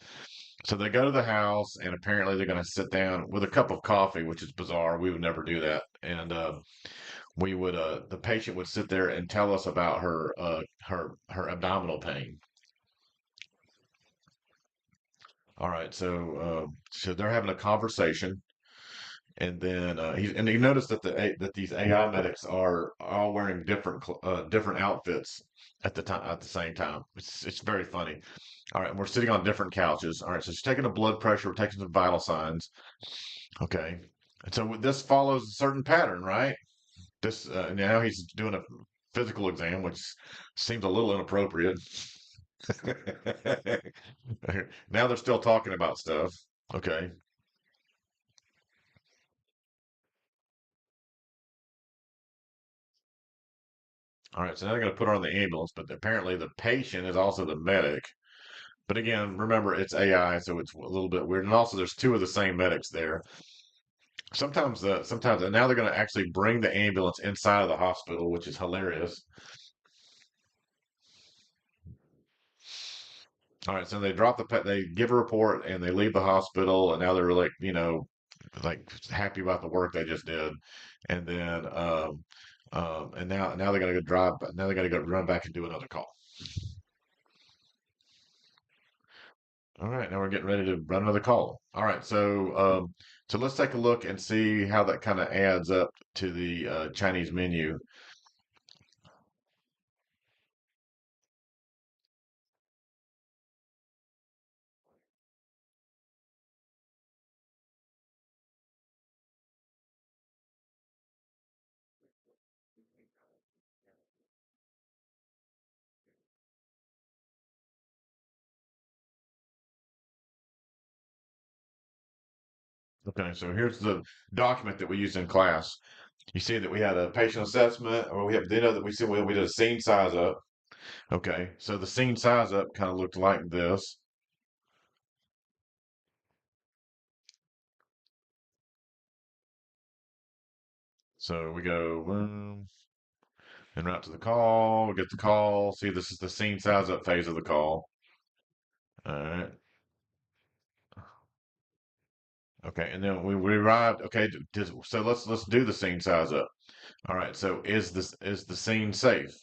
So they go to the house, and apparently they're going to sit down with a cup of coffee, which is bizarre. We would never do that. And the patient would sit there and tell us about her abdominal pain. All right, so they're having a conversation, and then you notice that that these AI medics are all wearing different outfits at the same time. It's very funny. All right, we're sitting on different couches. All right, so she's taking a blood pressure, we're taking some vital signs. Okay, and so this follows a certain pattern, right? This now he's doing a physical exam, which seems a little inappropriate. Now they're still talking about stuff. Okay. All right. So now they're going to put her on the ambulance, but apparently the patient is also the medic. But again, remember it's AI, so it's a little bit weird. And also, there's two of the same medics there. Sometimes, and now they're going to actually bring the ambulance inside of the hospital, which is hilarious. All right, so they drop they give a report and they leave the hospital, and now they're like, like happy about the work they just did, and then, and now they got to go drive, now they got to go run back and do another call. All right, now we're getting ready to run another call. All right, so let's take a look and see how that kind of adds up to the Chinese menu. Okay, so here's the document that we used in class. You see that we had a patient assessment, or we have data that we did a scene size up. Okay, so the scene size up kind of looked like this. So we go boom, and route to the call. We get the call. See, this is the scene size up phase of the call. All right. Okay, and then we arrived. Okay, so let's do the scene size up. All right. So is the scene safe?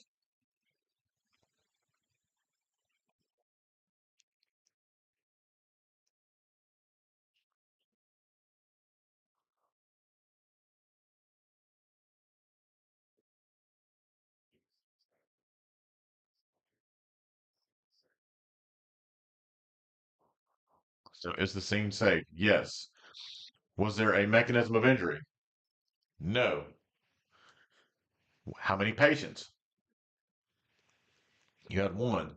So is the scene safe? Yes. Was there a mechanism of injury? No. How many patients? You had one.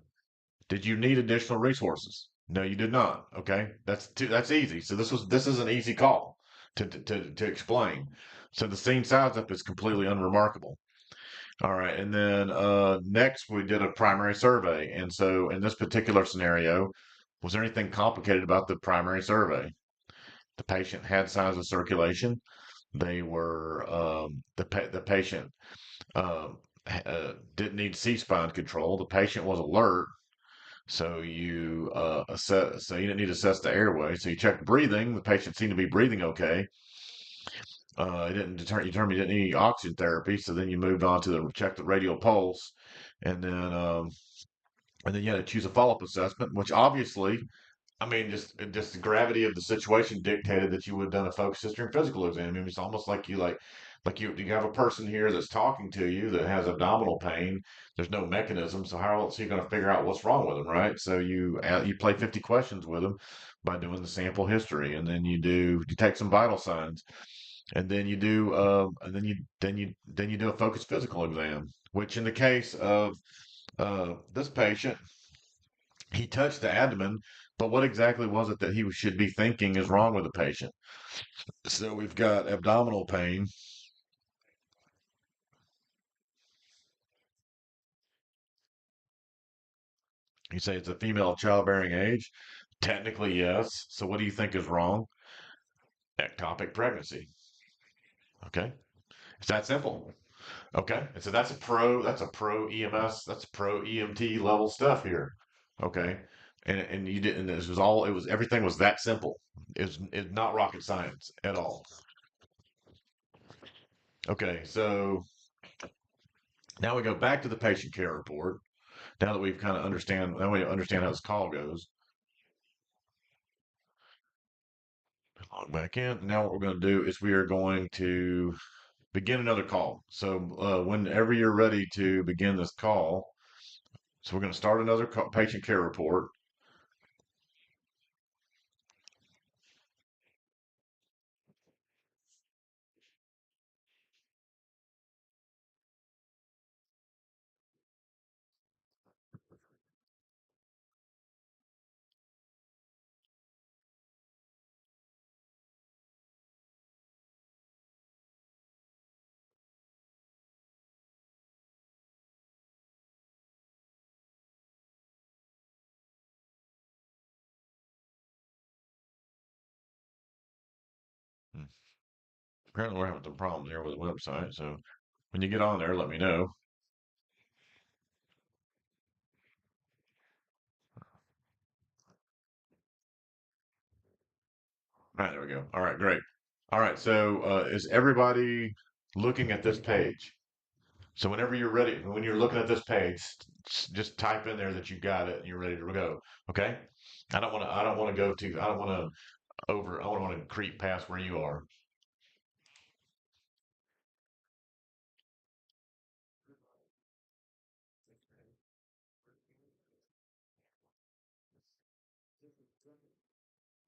Did you need additional resources? No, you did not. Okay, that's easy. So this is an easy call to explain. So the scene size up is completely unremarkable. All right, and then next we did a primary survey, and so in this particular scenario, was there anything complicated about the primary survey? The patient had signs of circulation. They were the patient didn't need C-spine control. The patient was alert. So you assess. So you didn't need to assess the airway. So you checked breathing. The patient seemed to be breathing okay. It didn't determine you didn't need oxygen therapy. So then you moved on to the check the radial pulse, and then you had to choose a follow up assessment, which obviously I mean, just the gravity of the situation dictated that you would have done a focus history and physical exam. I mean, it's almost like you have a person here that's talking to you that has abdominal pain. There's no mechanism, so how else are you going to figure out what's wrong with them, right? So you play 50 questions with them by doing the sample history, and then you take some vital signs, and then you do and then you do a focused physical exam. Which in the case of this patient, he touched the abdomen, but what exactly was it that he should be thinking is wrong with the patient? So we've got abdominal pain. You say it's a female of childbearing age. Technically, yes. So what do you think is wrong? Ectopic pregnancy. Okay. It's that simple. Okay. And so that's a pro EMS, that's pro EMT level stuff here. Okay. And you didn't, it was, everything was that simple. It's not rocket science at all. Okay. So now we go back to the patient care report. Now that now we understand how this call goes, log back in. Now what we're going to do is we are going to begin another call. So whenever you're ready to begin this call, so we're going to start another patient care report. Apparently, we're having some problems here with the website. So when you get on there, let me know. All right, there we go. All right, great. All right, so is everybody looking at this page? So whenever you're ready, when you're looking at this page, just type in there that you got it and you're ready to go. Okay? I don't want to go too. I don't want to over. I don't want to creep past where you are.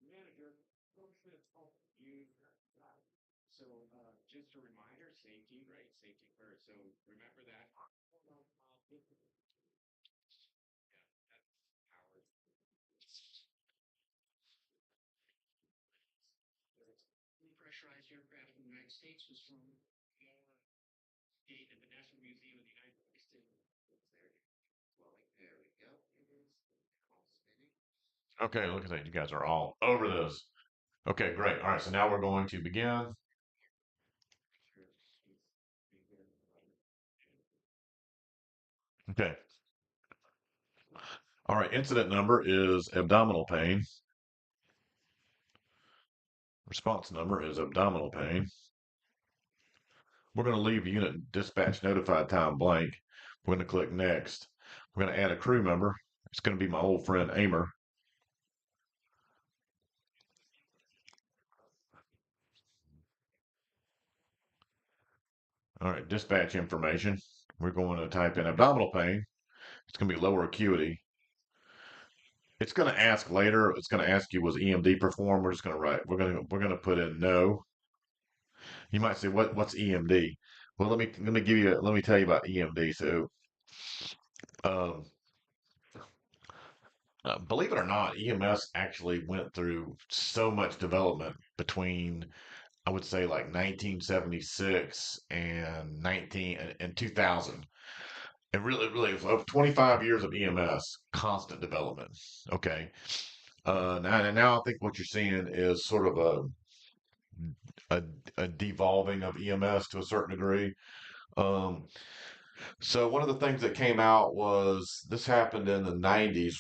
Manager, coach should help you. So, just a reminder, safety, right? Safety first. So remember that. Pressurized aircraft in the United States was from the National Museum of the United States. There we go. It is all spinning. Okay, look at that. You guys are all over this. Okay, great. All right, so now we're going to begin. Okay. All right, incident number is abdominal pain. Response number is abdominal pain. We're going to leave unit dispatch notified time blank. We're going to click next. We're going to add a crew member. It's going to be my old friend Amer. All right, dispatch information. We're going to type in abdominal pain. It's going to be lower acuity. It's going to ask later. It's going to ask you was EMD performed. We're just going to write. We're going to put in no. You might say what's EMD? Well, let me tell you about EMD. So, um, believe it or not, EMS actually went through so much development between I would say like 1976 and 2000. And really, it's over 25 years of EMS, constant development. Okay. Now I think what you're seeing is sort of a, a devolving of EMS to a certain degree. Um, so one of the things that came out was this happened in the 90s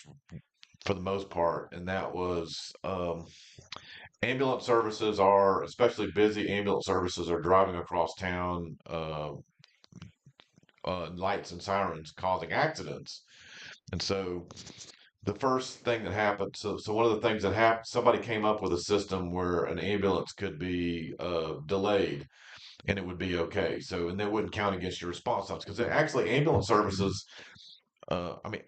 for the most part, and that was ambulance services are, especially busy ambulance services, are driving across town, lights and sirens causing accidents. And so the first thing that happened, so one of the things that happened, somebody came up with a system where an ambulance could be delayed and it would be okay. So, and they wouldn't count against your response times because actually ambulance services, I mean,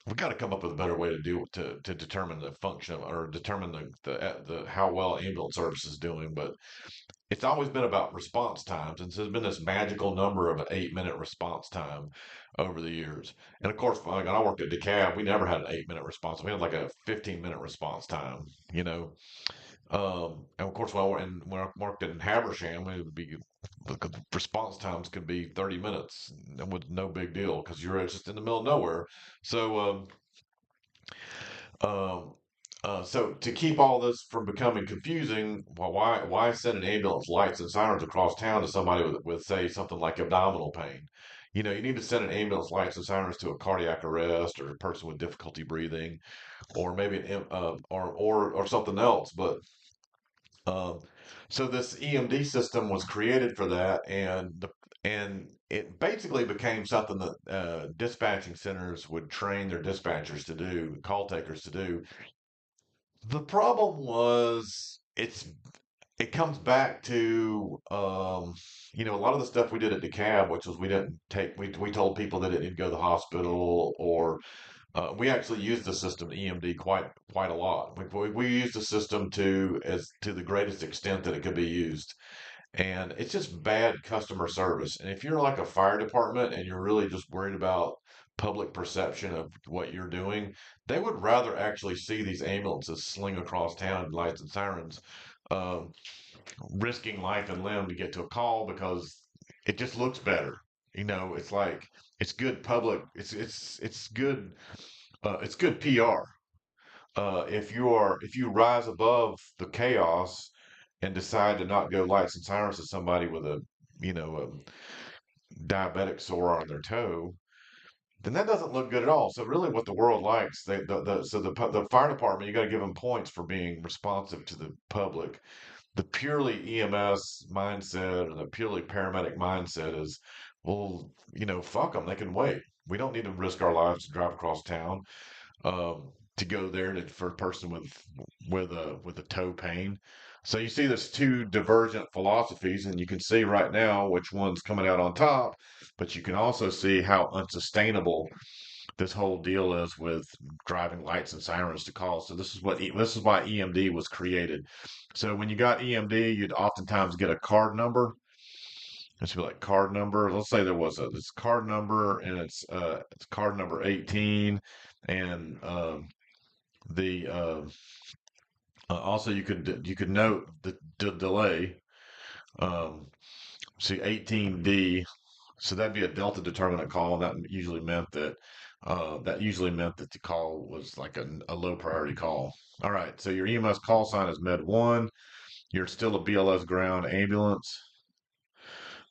we got to come up with a better way to do to determine the function of, or determine the how well ambulance service is doing. But it's always been about response times, and so there's been this magical number of an 8 minute response time over the years. And of course, when I worked at DeKalb, we never had an 8 minute response. We had like a 15 minute response time, you know. And of course, when I worked in Habersham, it would be the response times could be 30 minutes and with no big deal because you're just in the middle of nowhere. So, um, so to keep all this from becoming confusing, well, why send an ambulance, lights, and sirens across town to somebody with say something like abdominal pain? You know, you need to send an ambulance, lights, and sirens to a cardiac arrest or a person with difficulty breathing, or maybe or something else. But um, so this EMD system was created for that, and it basically became something that dispatching centers would train their dispatchers to do, call takers to do. The problem was it comes back to a lot of the stuff we did at DeKalb, which was we told people that it didn't go to the hospital, or we actually used the system EMD quite a lot. We used the system to the greatest extent that it could be used, and it's just bad customer service. And if you're like a fire department and you're really just worried about public perception of what you're doing, they would rather actually see these ambulances sling across town, lights and sirens, um, risking life and limb to get to a call because it just looks better. You know, it's like it's good public. It's good PR. If you rise above the chaos and decide to not go lights and sirens to somebody with a, diabetic sore on their toe, then that doesn't look good at all. So really, what the world likes, the fire department, you got to give them points for being responsive to the public. The purely EMS mindset or the purely paramedic mindset is, well, fuck them. They can wait. We don't need to risk our lives to drive across town to go there for a person with a toe pain. So you see, there's two divergent philosophies, and you can see right now which one's coming out on top. But you can also see how unsustainable this whole deal is with driving lights and sirens to calls. So this is why EMD was created. So when you got EMD, you'd oftentimes get a card number. This would be like card number. Let's say there was this card number, and it's card number 18, and the also you could note the delay. Um, See 18D. So that'd be a delta determinant call, and that usually meant that the call was like a low priority call. All right, so your EMS call sign is Med 1. You're still a BLS ground ambulance.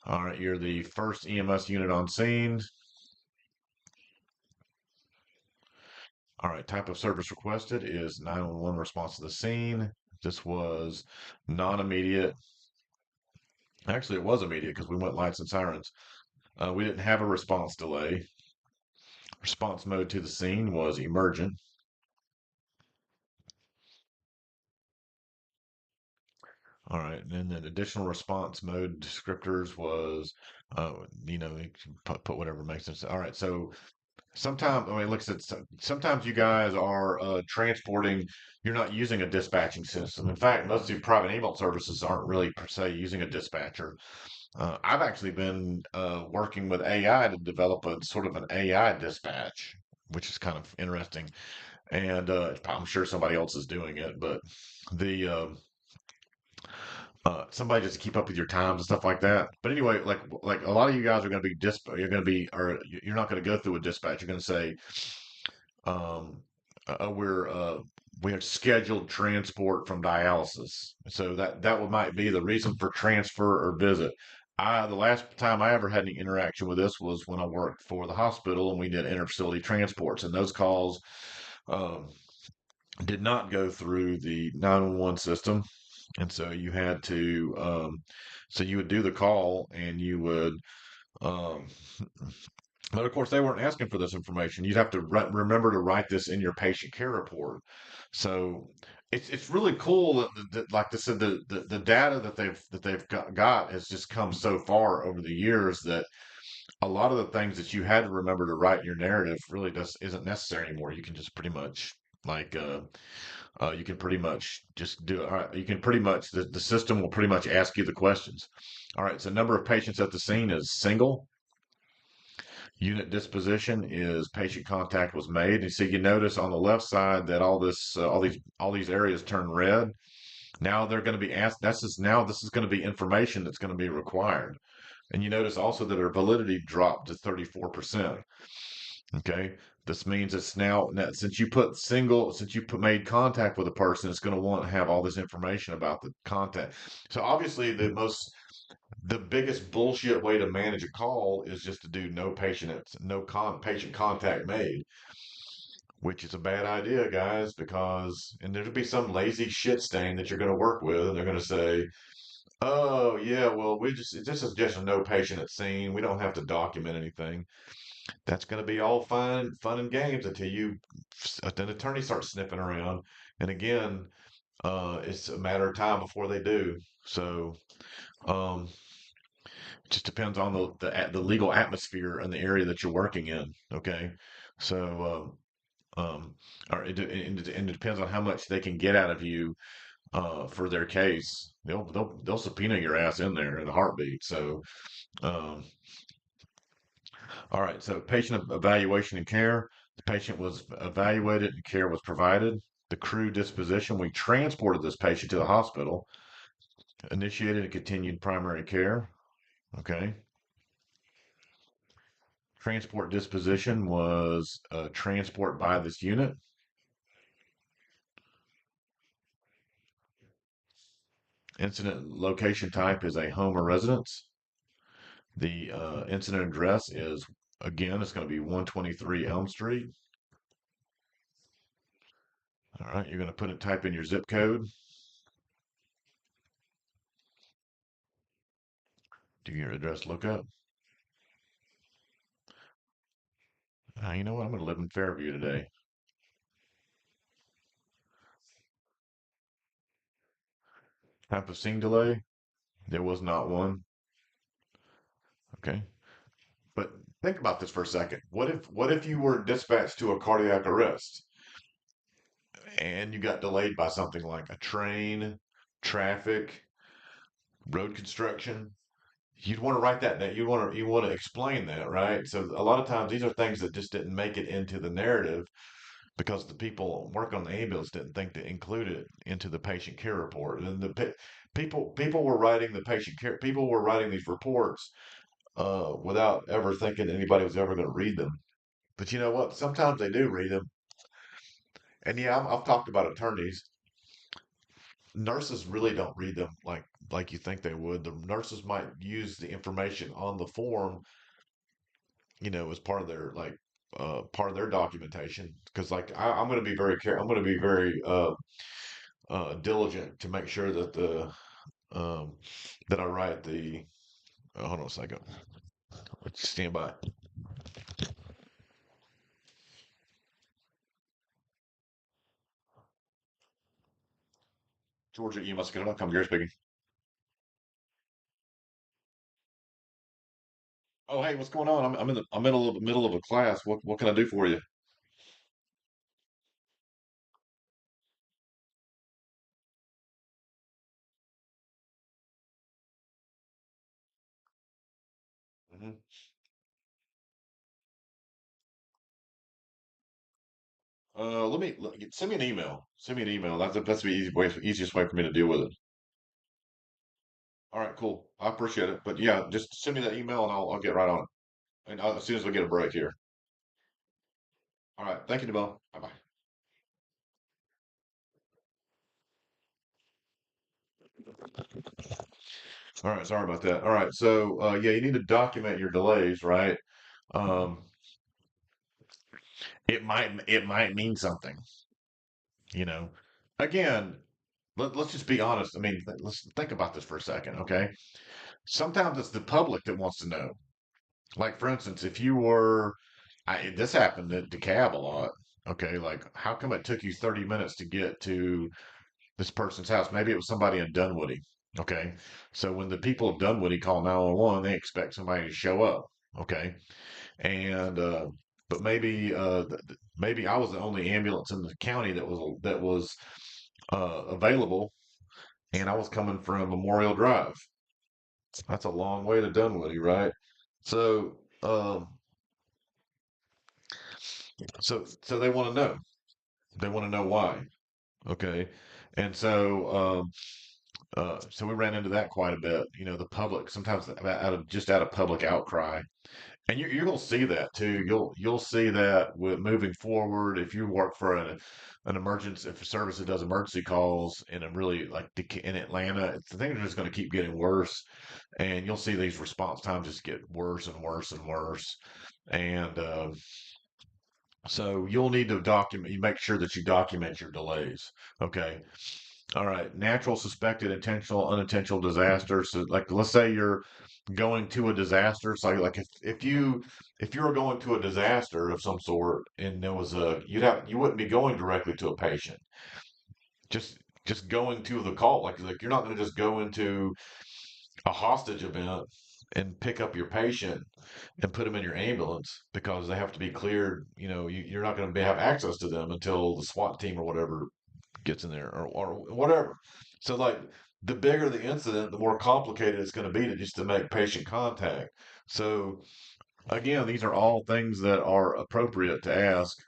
All right, you're the first EMS unit on scene. All right, type of service requested is 911 response to the scene. This was non-immediate. Actually, it was immediate because we went lights and sirens. We didn't have a response delay. Response mode to the scene was emergent. All right, and then additional response mode descriptors was, you can put whatever makes sense. All right, so sometimes, I mean, look, sometimes you guys are transporting. You're not using a dispatching system. In fact, most of the private ambulance services aren't really per se using a dispatcher. I've actually been working with AI to develop a sort of an AI dispatch, which is kind of interesting. And I'm sure somebody else is doing it, but the somebody just to keep up with your times and stuff like that. But anyway, like a lot of you guys are going to be you're going to be, or you're not going to go through a dispatch. You're going to say, um, we have scheduled transport from dialysis. So that might be the reason for transfer or visit. The last time I ever had any interaction with this was when I worked for the hospital and we did interfacility transports, and those calls um, did not go through the 911 system. And so you had to, so you would do the call and you would, um, but of course they weren't asking for this information. You'd have to remember to write this in your patient care report. So it's really cool that like I said, the data that they've got has just come so far over the years that a lot of the things that you had to remember to write in your narrative really just isn't necessary anymore. You can just pretty much like you can pretty much just do it. All right, you can pretty much the system will pretty much ask you the questions. All right, so number of patients at the scene is single. Unit disposition is patient contact was made. And so you notice on the left side that all these areas turn red. Now they're going to be asked. This is going to be information that's going to be required. And you notice also that our validity dropped to 34%. Okay. This means it's now, since you made contact with a person, it's going to want to have all this information about the contact. So obviously, the biggest bullshit way to manage a call is just to do patient contact made, which is a bad idea, guys, and there'll be some lazy shit stain that you're going to work with, and they're going to say, oh yeah, well this is just a no patient at scene. We don't have to document anything. That's going to be all fun and games until an attorney starts sniffing around. And again, it's a matter of time before they do. So, um, it just depends on the legal atmosphere and the area that you're working in. Okay, so or and it depends on how much they can get out of you for their case. They'll subpoena your ass in there in a heartbeat. So, um, all right, so patient evaluation and care. The patient was evaluated and care was provided. The crew disposition, we transported this patient to the hospital, initiated and continued primary care. Okay. Transport disposition was transport by this unit. Incident location type is a home or residence. The incident address is, again, it's going to be 123 Elm Street. All right, you're going to type in your zip code. Do your address lookup. You know what? I'm going to live in Fairview today. Type of scene delay. There was not one. Okay. But think about this for a second. What if you were dispatched to a cardiac arrest and you got delayed by something like a train, traffic, road construction? You'd want to write that down. You want to explain that, right? So a lot of times these are things that just didn't make it into the narrative because the people working on the ambulance didn't think to include it into the patient care report. And people were writing the patient care. People were writing these reports without ever thinking anybody was ever going to read them. But you know what? Sometimes they do read them. And yeah, I've talked about attorneys. Nurses really don't read them like you think they would. The nurses might use the information on the form, as part of their part of their documentation. Because I'm going to be very I'm going to be very diligent to make sure that the um, that I write the. Hold on a second. Let's stand by. Georgia EMS, can I come here speaking? Oh, hey, what's going on? I'm in a little middle of a class. What can I do for you? Hmm. Send me an email. Send me an email. That's the easiest way for me to deal with it. All right, cool. I appreciate it. But yeah, just send me that email and I'll get right on it. And as soon as we get a break here. All right. Thank you, Demone. Bye bye. All right. Sorry about that. All right. So yeah, you need to document your delays, right? Um, it might mean something, you know. Again, let's just be honest. I mean, let's think about this for a second, okay? Sometimes it's the public that wants to know. Like for instance, if you were, this happened at DeKalb a lot. Okay, like how come it took you 30 minutes to get to this person's house? Maybe it was somebody in Dunwoody. Okay, so when the people of Dunwoody call 911, they expect somebody to show up. Okay, and but maybe I was the only ambulance in the county that was available, and I was coming from Memorial Drive. That's a long way to Dunwoody, right? So, so they want to know. They want to know why. Okay, and so we ran into that quite a bit. The public sometimes out of public outcry, and you're going to see that too. You'll see that with moving forward. If you work for an emergency, if a service that does emergency calls in a really like in Atlanta, things are just going to keep getting worse, and you'll see these response times just get worse and worse and worse. And so you'll need to document. You make sure that you document your delays. Okay. All right. Natural, suspected, intentional, unintentional disasters. So, like, let's say you're going to a disaster. So, like, if you were going to a disaster of some sort, and there was you wouldn't be going directly to a patient. Just just going to the call. Like you're not going to just go into a hostage event and pick up your patient and put them in your ambulance because they have to be cleared. You're not going to have access to them until the SWAT team or whatever gets in there or whatever. So like the bigger the incident, the more complicated it's going to be to make patient contact. So again, these are all things that are appropriate to ask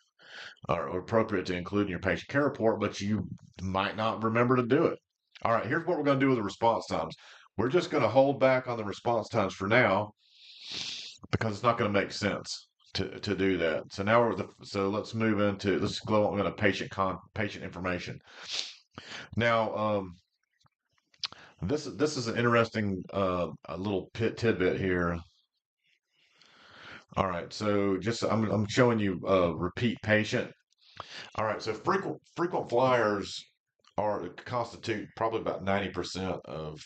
or appropriate to include in your patient care report, but you might not remember to do it. All right, here's what we're going to do with the response times. We're just going to hold back on the response times for now because it's not going to make sense to do that. So now so let's go on to patient information. Now, This is an interesting a little tidbit here. All right, so just I'm showing you repeat patient. All right, so frequent flyers are constitute probably about 90% of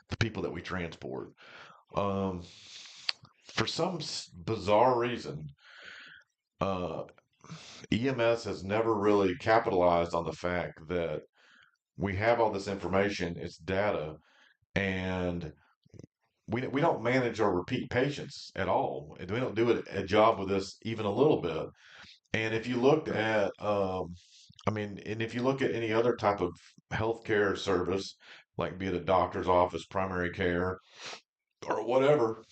the people that we transport. Um, for some bizarre reason, uh, EMS has never really capitalized on the fact that we have all this information, it's data, and we don't manage our repeat patients at all. And we don't do a job with this even a little bit. And if you looked at, I mean, and if you look at any other type of healthcare service, like be it a doctor's office, primary care, or whatever,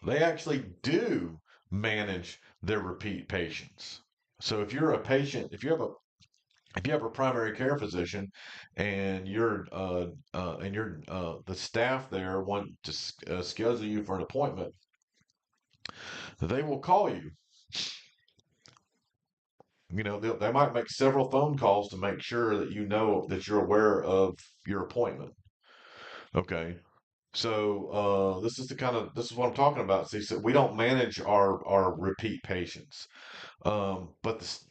they actually do manage their repeat patients. So if you're a patient, if you have a primary care physician and you're the staff there want to schedule you for an appointment, they will call you. You know, they might make several phone calls to make sure that you know that you're aware of your appointment. Okay. So this is what I'm talking about. See, so we don't manage our repeat patients. But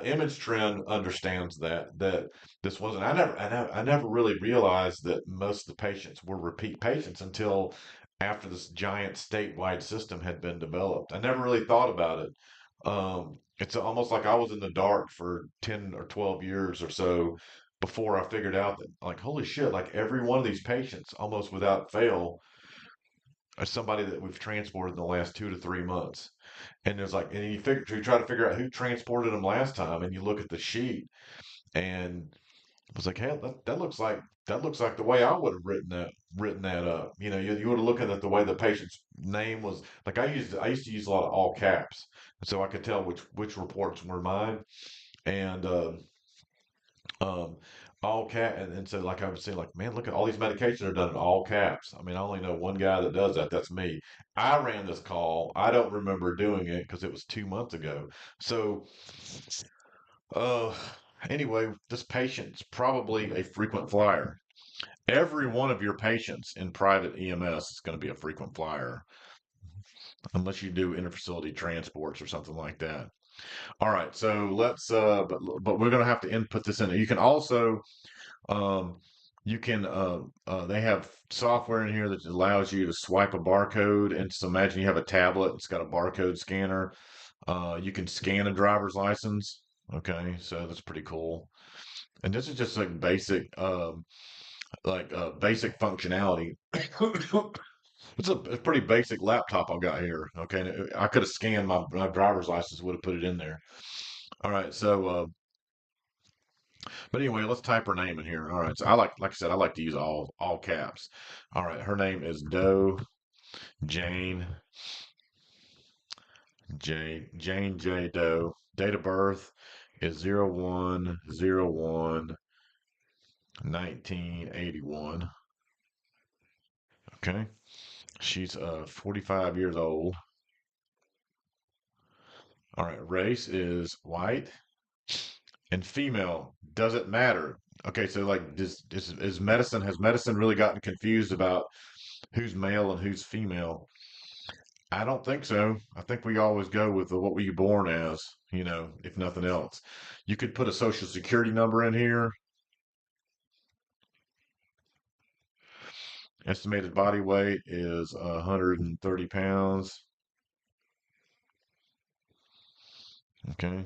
Image Trend understands that this wasn't. I never really realized that most of the patients were repeat patients until after this giant statewide system had been developed. I never really thought about it. It's almost like I was in the dark for 10 or 12 years or so before I figured out that, like, holy shit, like every one of these patients, almost without fail, is somebody that we've transported in the last 2 to 3 months. And there's like, and you try to figure out who transported them last time, and you look at the sheet, and it was like, hey, that looks like the way I would have written that up. You know, you would have looking at the way the patient's name was. Like I used to use a lot of all caps, so I could tell which reports were mine, and um, all cap, and so like I was saying, like, man, look at all these medications are done in all caps. I mean, I only know one guy that does that. That's me. I ran this call. I don't remember doing it because it was 2 months ago. So, uh, anyway, this patient's probably a frequent flyer. Every one of your patients in private EMS is going to be a frequent flyer, unless you do interfacility transports or something like that. All right, so but we're going to have to input this in. You can also Um, you can they have software in here that allows you to swipe a barcode, and so imagine you have a tablet, it's got a barcode scanner. You can scan a driver's license. Okay, so that's pretty cool. And this is just like basic functionality. It's a pretty basic laptop I've got here. Okay, and I could have scanned my driver's license, would have put it in there. All right, so but anyway, let's type her name in here. All right. So like I said, I like to use all caps. All right. Her name is Doe Jane Jane J Doe. Date of birth is 01/01/1981. Okay. She's 45 years old. All right. Race is white and female. Doesn't matter. Okay. So like, is medicine has medicine really gotten confused about who's male and who's female? I don't think so. I think we always go with what were you born as, if nothing else. You could put a social security number in here. Estimated body weight is 130 pounds. Okay.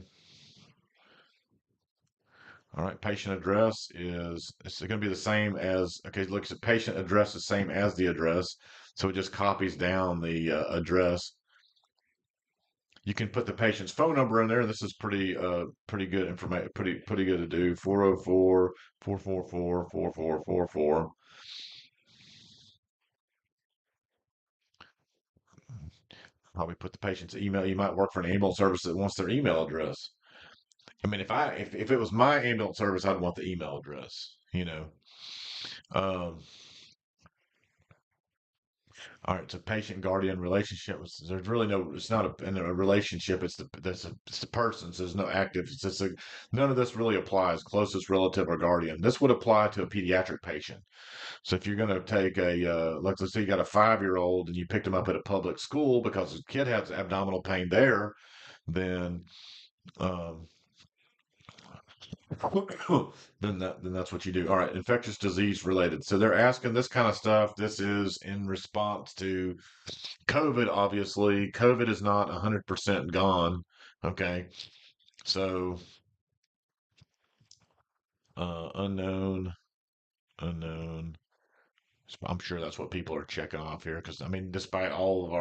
All right. Patient address is it's going to be the same as, okay, looks at patient address the same as the address. So it just copies down the address. You can put the patient's phone number in there. This is pretty good information, pretty good to do. 404-444-4444. Probably put the patient's email. You might work for an ambulance service that wants their email address. I mean, if it was my ambulance service, I'd want the email address. Um, All right, so patient guardian relationship. There's really no. It's not a relationship. It's the person. So there's no active. It's just none of this really applies. Closest relative or guardian. This would apply to a pediatric patient. So if you're going to take let's say you got a 5-year old and you picked him up at a public school because the kid has abdominal pain there, then um, then that's what you do. All right, infectious disease related. So they're asking this kind of stuff. This is in response to COVID, obviously. COVID is not 100% gone. Okay. So, unknown, unknown. I'm sure that's what people are checking off here because, I mean, despite all of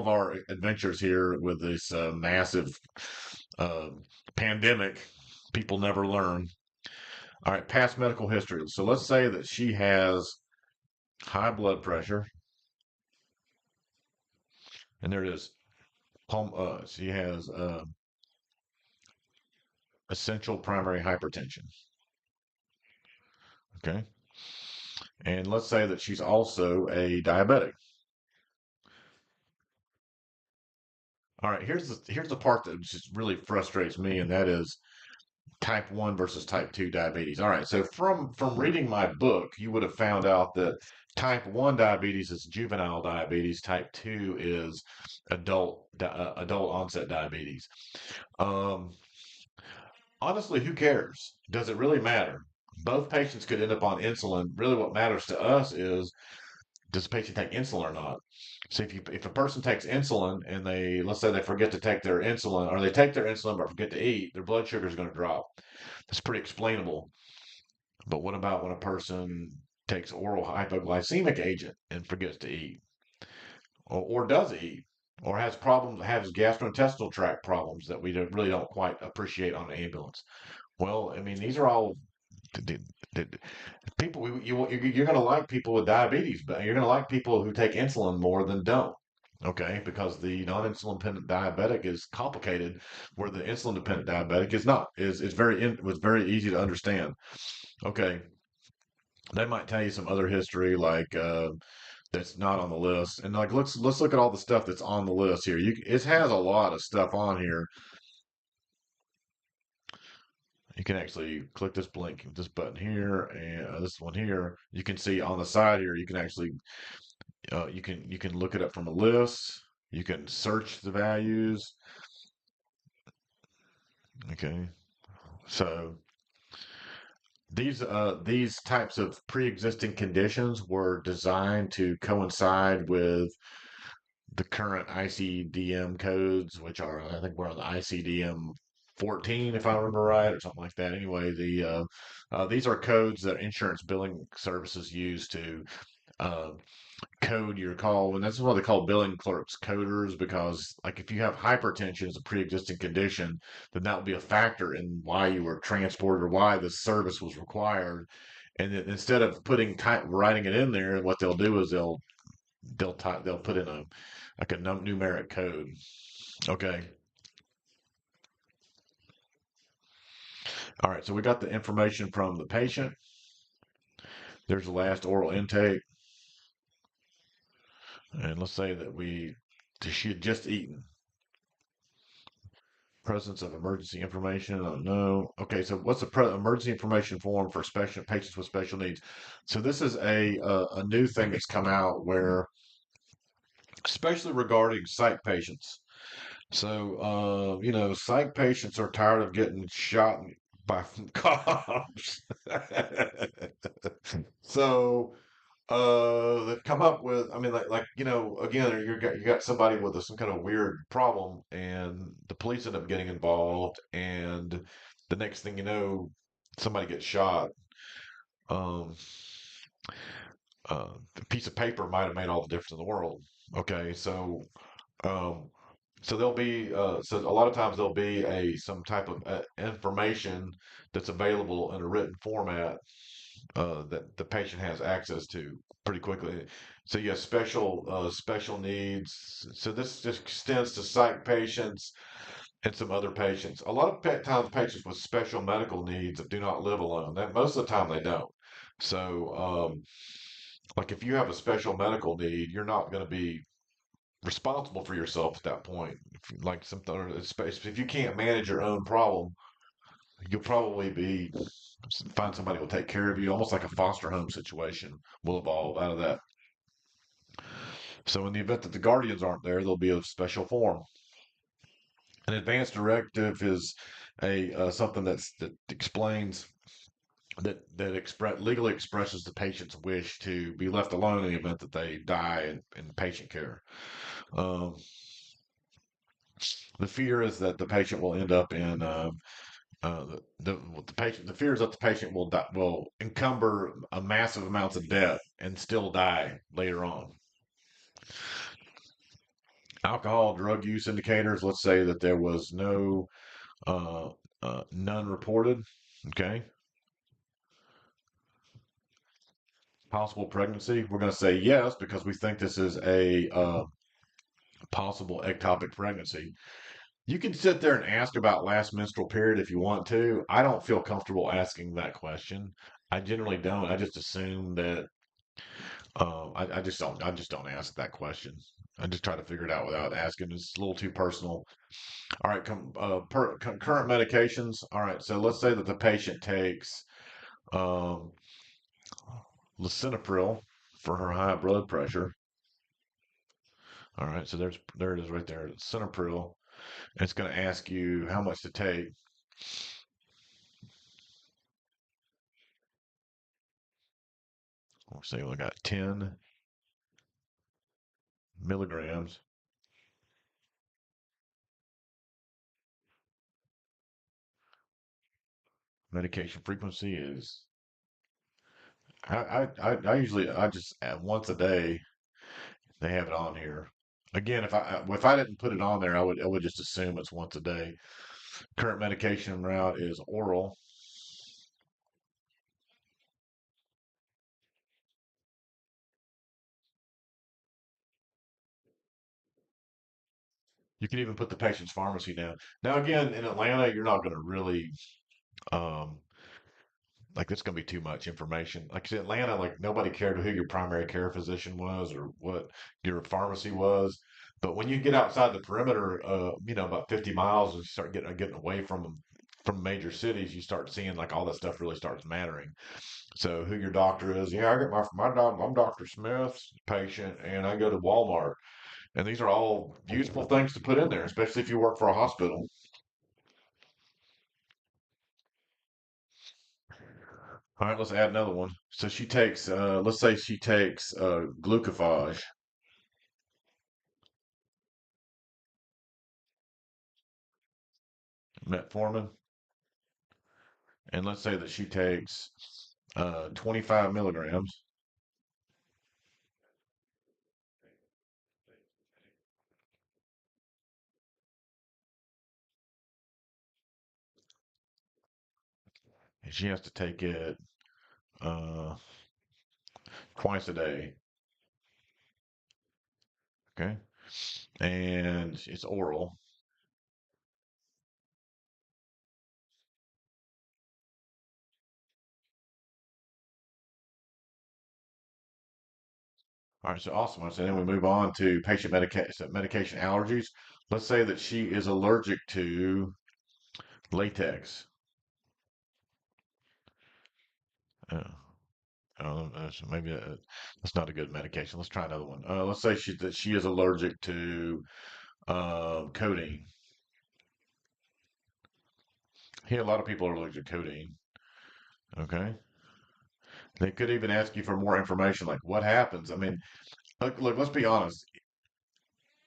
our adventures here with this massive uh, pandemic, people never learn. All right, past medical history. So let's say that she has high blood pressure, and there it is. She has essential primary hypertension. Okay. And let's say that she's also a diabetic. All right, here's the part that just really frustrates me, and that is type 1 versus type 2 diabetes. All right, so from reading my book, you would have found out that type 1 diabetes is juvenile diabetes, type 2 is adult onset diabetes. Um, Honestly, who cares? Does it really matter? Both patients could end up on insulin. Really, what matters to us is, does the patient take insulin or not? So if a person takes insulin and they, let's say they forget to take their insulin, or they take their insulin but forget to eat, their blood sugar is going to drop. That's pretty explainable. But what about when a person takes oral hypoglycemic agent and forgets to eat, or does eat, or has gastrointestinal tract problems that we really don't quite appreciate on an ambulance? Well, I mean, these are all d- d- d- people. You're going to like people with diabetes, but you're going to like people who take insulin more than don't. Okay, because the non-insulin dependent diabetic is complicated, where the insulin dependent diabetic is not. Is was very easy to understand. Okay, they might tell you some other history like that's not on the list, and like let's look at all the stuff that's on the list here. It has a lot of stuff on here. You can actually click this button here, and this one here. You can see on the side here. You can actually you can look it up from a list. You can search the values. Okay, so these types of pre-existing conditions were designed to coincide with the current ICDM codes, which are, I think we're on the ICDM 14, if I remember right, or something like that. Anyway, these are codes that insurance billing services use to uh, code your call, and that's why they call billing clerks coders, because like if you have hypertension as a pre-existing condition, then that would be a factor in why you were transported or why the service was required. And then instead of writing it in there, what they'll do is they'll put in a like a numeric code. Okay. All right. So we got the information from the patient. There's the last oral intake, and let's say that she had just eaten. Presence of emergency information. I don't know. Okay, so what's the emergency information form for special patients with special needs? So this is a new thing that's come out where, especially regarding psych patients. So psych patients are tired of getting shot by cops. So they've come up with, I mean, again, you got somebody with some kind of weird problem, and the police end up getting involved, and the next thing you know, somebody gets shot. um a piece of paper might have made all the difference in the world. Okay, um so there'll be so a lot of times there'll be a some type of information that's available in a written format that the patient has access to pretty quickly. So you have special needs. So this just extends to psych patients and some other patients. A lot of times patients with special medical needs that do not live alone. That most of the time they don't. So Like if you have a special medical need, you're not going to be responsible for yourself at that point. If you, like something, if you can't manage your own problem, you'll probably be find somebody who will take care of you, almost like a foster home situation will evolve out of that. So in the event that the guardians aren't there, there'll be a special form. An advance directive is a something that explains legally expresses the patient's wish to be left alone in the event that they die in patient care. Um, the fear is that the patient will end up in the patient. The fear is that the patient will encumber a massive amounts of debt and still die later on. Alcohol drug use indicators. Let's say that there was uh, none reported. Okay. Possible pregnancy. We're going to say yes because we think this is a possible ectopic pregnancy. You can sit there and ask about last menstrual period if you want to. I don't feel comfortable asking that question. I generally don't. I just assume that I just don't. I just don't ask that question. I just try to figure it out without asking. It's a little too personal. All right, current medications. All right, so let's say that the patient takes um, lisinopril for her high blood pressure. All right, so there it is right there. Lisinopril. And it's going to ask you how much to take. We'll say we got 10 milligrams. Medication frequency is I usually I just once a day they have it on here. Again, if I didn't put it on there, I would just assume it's once a day. Current medication route is oral. You can even put the patient's pharmacy down. Now, again, in Atlanta, you're not going to really um, like that's going to be too much information. Like I said, Atlanta, like nobody cared who your primary care physician was or what your pharmacy was. But when you get outside the perimeter, about 50 miles and you start getting away from major cities, you start seeing like all that stuff really starts mattering. So who your doctor is? Yeah, I get my doc. I'm Doctor Smith's patient, and I go to Walmart. And these are all useful things to put in there, especially if you work for a hospital. All right, let's add another one. So she takes, let's say she takes glucophage, metformin, and let's say that she takes 25 milligrams. And she has to take it uh, twice a day. Okay. And it's oral. All right, so awesome. So then we move on to medication allergies. Let's say that she is allergic to latex. Uh, so maybe that's not a good medication. Let's try another one. Let's say that she is allergic to codeine. Here, a lot of people are allergic to codeine. Okay. They could even ask you for more information, like what happens. I mean, look, let's be honest.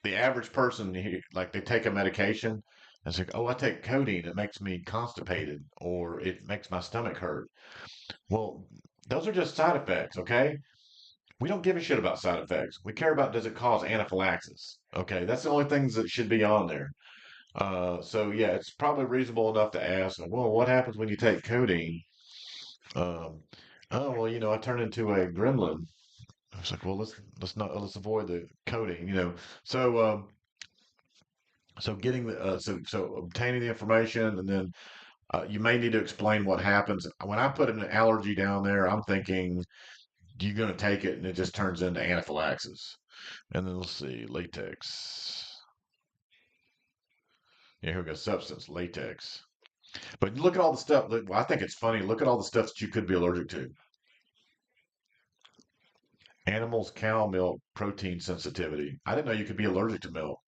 The average person, like they take a medication and it's like, oh, I take codeine. It makes me constipated or it makes my stomach hurt. Well, those are just side effects, okay? We don't give a shit about side effects. We care about does it cause anaphylaxis? Okay, that's the only things that should be on there. So yeah, it's probably reasonable enough to ask, well, what happens when you take codeine? Um, oh well, I turn into a gremlin. I was like, well, let's avoid the coding, So so getting the so obtaining the information, and then you may need to explain what happens. When I put an allergy down there, I'm thinking you're going to take it and it just turns into anaphylaxis. And then let's see, latex. Yeah, here we go, substance, latex. But look at all the stuff. I think it's funny. Look at all the stuff that you could be allergic to. Animals, cow milk, protein sensitivity. I didn't know you could be allergic to milk.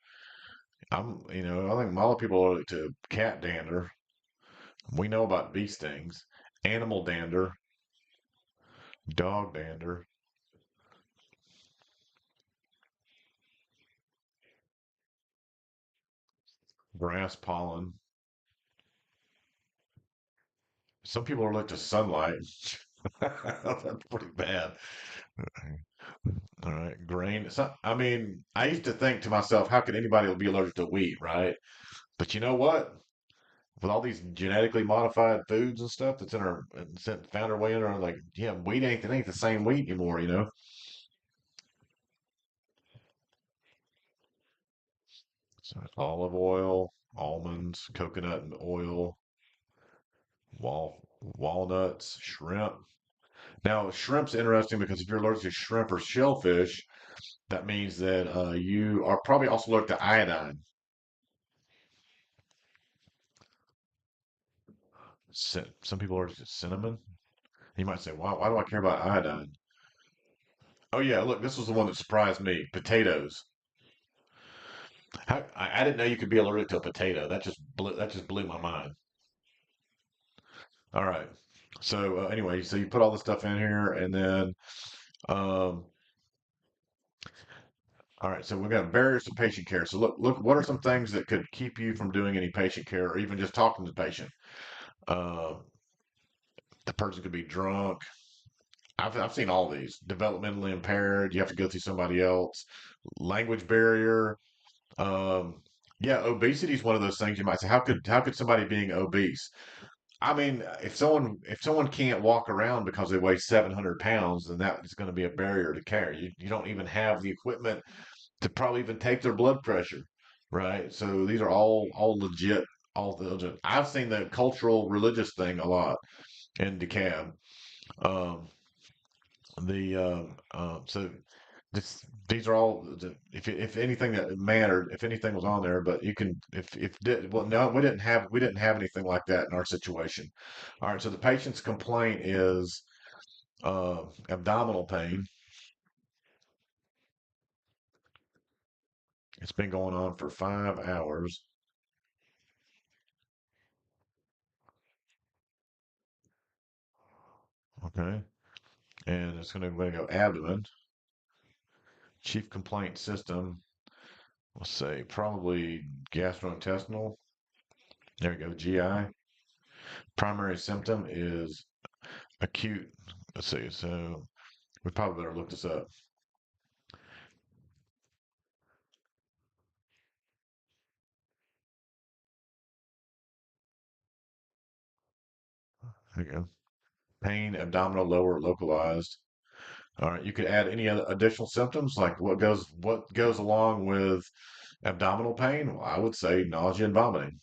I think a lot of people are allergic to cat dander. We know about bee stings, animal dander, dog dander, grass pollen. Some people are allergic to sunlight. That's pretty bad. All right, grain. So, I mean, I used to think to myself, how could anybody be allergic to wheat, right? But you know what? With all these genetically modified foods and stuff that's in our found our way in our like, yeah, wheat ain't it ain't the same wheat anymore, you know. So olive oil, almonds, coconut and oil, walnuts, shrimp. Now, shrimp's interesting because if you're allergic to shrimp or shellfish, that means that you are probably also allergic to iodine. Some people are allergic to cinnamon. You might say, why do I care about iodine? Oh yeah, look, this was the one that surprised me. Potatoes. I didn't know you could be allergic to a potato. That just blew my mind. All right. So anyway, so you put all this stuff in here, and then um, all right. So we've got barriers to patient care. So look, what are some things that could keep you from doing any patient care, or even just talking to the patient? Uh, the person could be drunk. I've seen all these. Developmentally impaired. You have to go through somebody else. Language barrier. Um, yeah, obesity is one of those things you might say. How could somebody being obese? I mean, if someone can't walk around because they weigh 700 pounds, then that is going to be a barrier to care. You don't even have the equipment to probably even take their blood pressure, right? So these are all legit, all legit. I've seen the cultural religious thing a lot in DeKalb. Um, so these are all if anything that mattered, if anything was on there, but you can if did well no we didn't have anything like that in our situation. All right, so the patient's complaint is abdominal pain. It's been going on for 5 hours. Okay, and it's going to go abdomen. Chief complaint system. Let's say probably gastrointestinal. There we go. GI. Primary symptom is acute. Let's see. So we probably better look this up. There you go. Pain, abdominal, lower, localized. All right. You could add any other additional symptoms, like what goes along with abdominal pain. Well, I would say nausea and vomiting.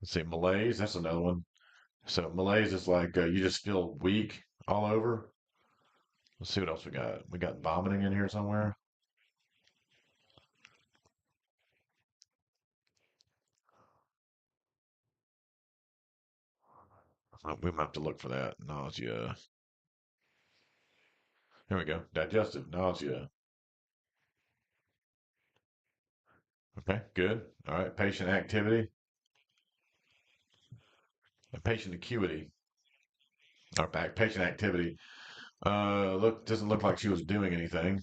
Let's see, malaise. That's another one. So malaise is like you just feel weak all over. Let's see what else we got. We got vomiting in here somewhere. We might have to look for that. Nausea. Here we go. Digestive nausea. Okay, good. All right. Patient activity. Patient acuity. Or back patient activity. Doesn't look like she was doing anything.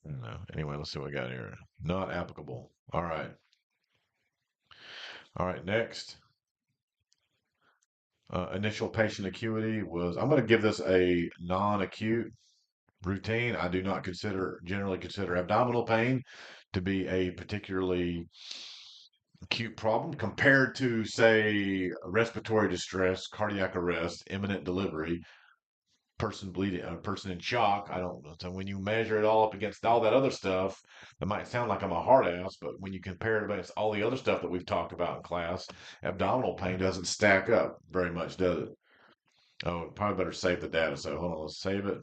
No. Anyway, let's see what we got here. Not applicable. All right. All right. Next, initial patient acuity was. I'm going to give this a non-acute routine. I do not generally consider abdominal pain to be a particularly acute problem compared to, say, respiratory distress, cardiac arrest, imminent delivery. person bleeding, a person in shock. I don't know. So when you measure it all up against all that other stuff, it might sound like I'm a hard ass, but when you compare it against all the other stuff that we've talked about in class, abdominal pain doesn't stack up very much, does it? Oh, probably better save the data. So hold on, let's save it.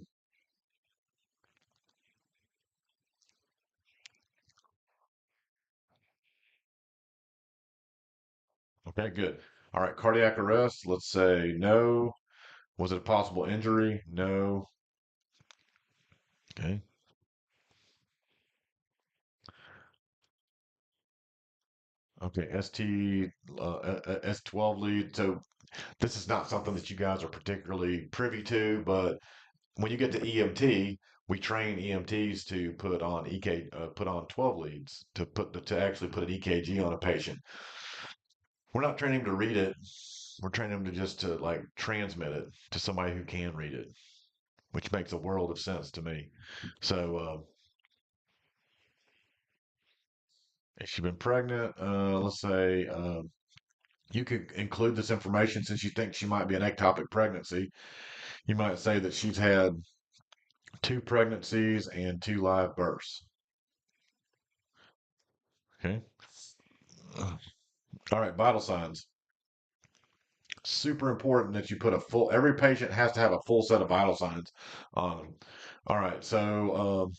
Okay, good. All right, cardiac arrest. Let's say no. Was it a possible injury? No. Okay. Okay. S12 lead. So this is not something that you guys are particularly privy to, but when you get to EMT, we train EMTs to put on 12 leads to actually put an EKG on a patient. We're not training them to read it. We're training them to just to like transmit it to somebody who can read it, which makes a world of sense to me. So, has she been pregnant? Let's say you could include this information since you think she might be an ectopic pregnancy. You might say that she's had two pregnancies and two live births. Okay. All right, vital signs. Super important that you put a full, every patient has to have a full set of vital signs on them. All right, um,